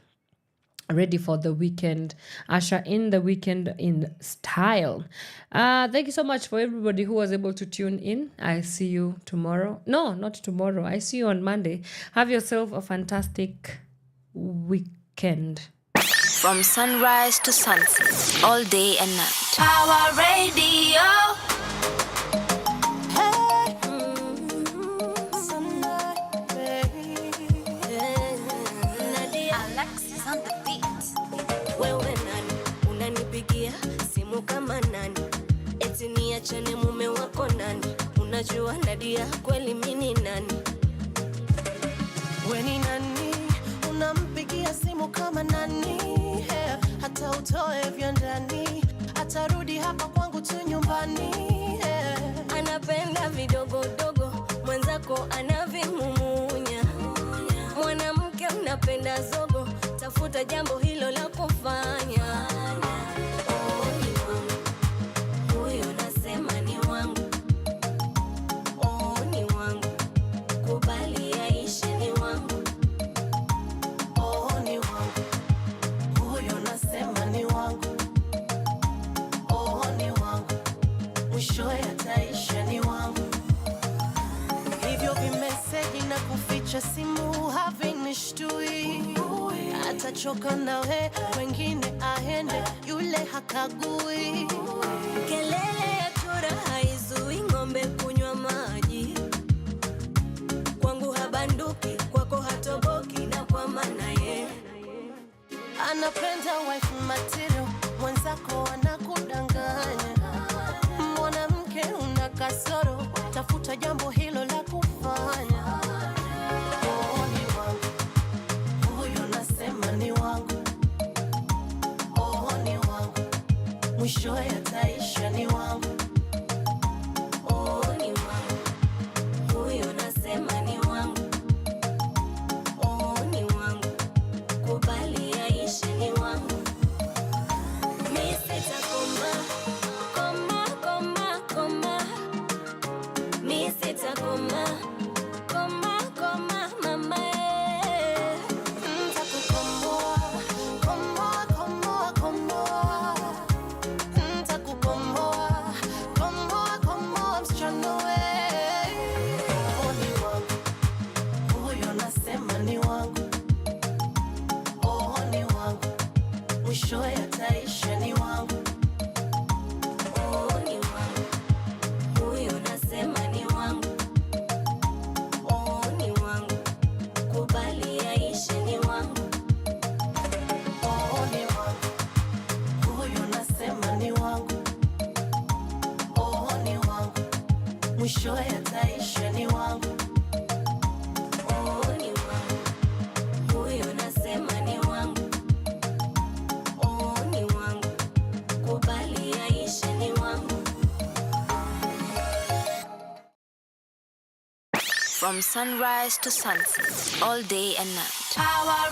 ready for the weekend, usher in the weekend in style. Thank you so much for everybody who was able to tune in. I see you tomorrow. No, not tomorrow. I see you on Monday. Have yourself a fantastic weekend. From sunrise to sunset, all day and night. Power Radio. Alexis on the beat. Wewe nani unanipigia simu kama nani? Eti niachane mume wako nani? Unajua Nadia kweli mimi nani? We ni nani unampigia simu kama nani? Hata utoe vya ndani atarudi hapa kwangu tu nyumbani. Anapenda vidogodogo mwenzako anavimumunya. Mwanamke unapenda zogo, tafuta jambo hilo la kufanya. Oh, ni wangu huyo, nasema ni wangu. Oh, ni wangu, kubali yaishe, ni wangu. Oh, ni wangu huyo, nasema ni wangu. Oh, ni wangu, mwishowe ataisha, ni wangu. Hivyo vimeseji na kuficha simu havinishtui. Atachoka nawe, wengine aende, yule hakagui. Kelele ya chura haizui ng'ombe kunywa maji. Kwangu habanduki, kwako hatoboki, na kwa maana ye anapenda wife material, mwenzako anakudanganya. Mwanamke una kasoro, tafuta jambo hilo la kufanya. Oh, ni wangu huyo, nasema ni wangu. Oh, ni wangu, mwishowe ataisha, ni wangu. oh, ni wangu huyo, nasema ni wangu. Oh, ni wangu, kubali yaishe, ni wangu. Mi sitakoma, koma, koma, koma. Mi sitakoma, koma, koma, mama. Ntakukomboa, komboa, komboa, komboa. Ntakukomboa, komboa, komboa, msichana we. Oh, ni wangu huyo, nasema ni wangu. Oh, ni wangu, mwishowe ataisha, ni wangu. Oh, ni wangu huyo, nasema ni wangu. Oh, ni wangu, kubali yaishe, ni wangu. Oh, ni wangu huyo, nasema ni wangu. Oh, ni wangu, mwishowe ataisha, ni wangu. Oh, ni wangu huyo, nasema ni wangu. Oh, ni wangu, kubali yaishe, ni wangu. From sunrise to sunset, all day and night. Power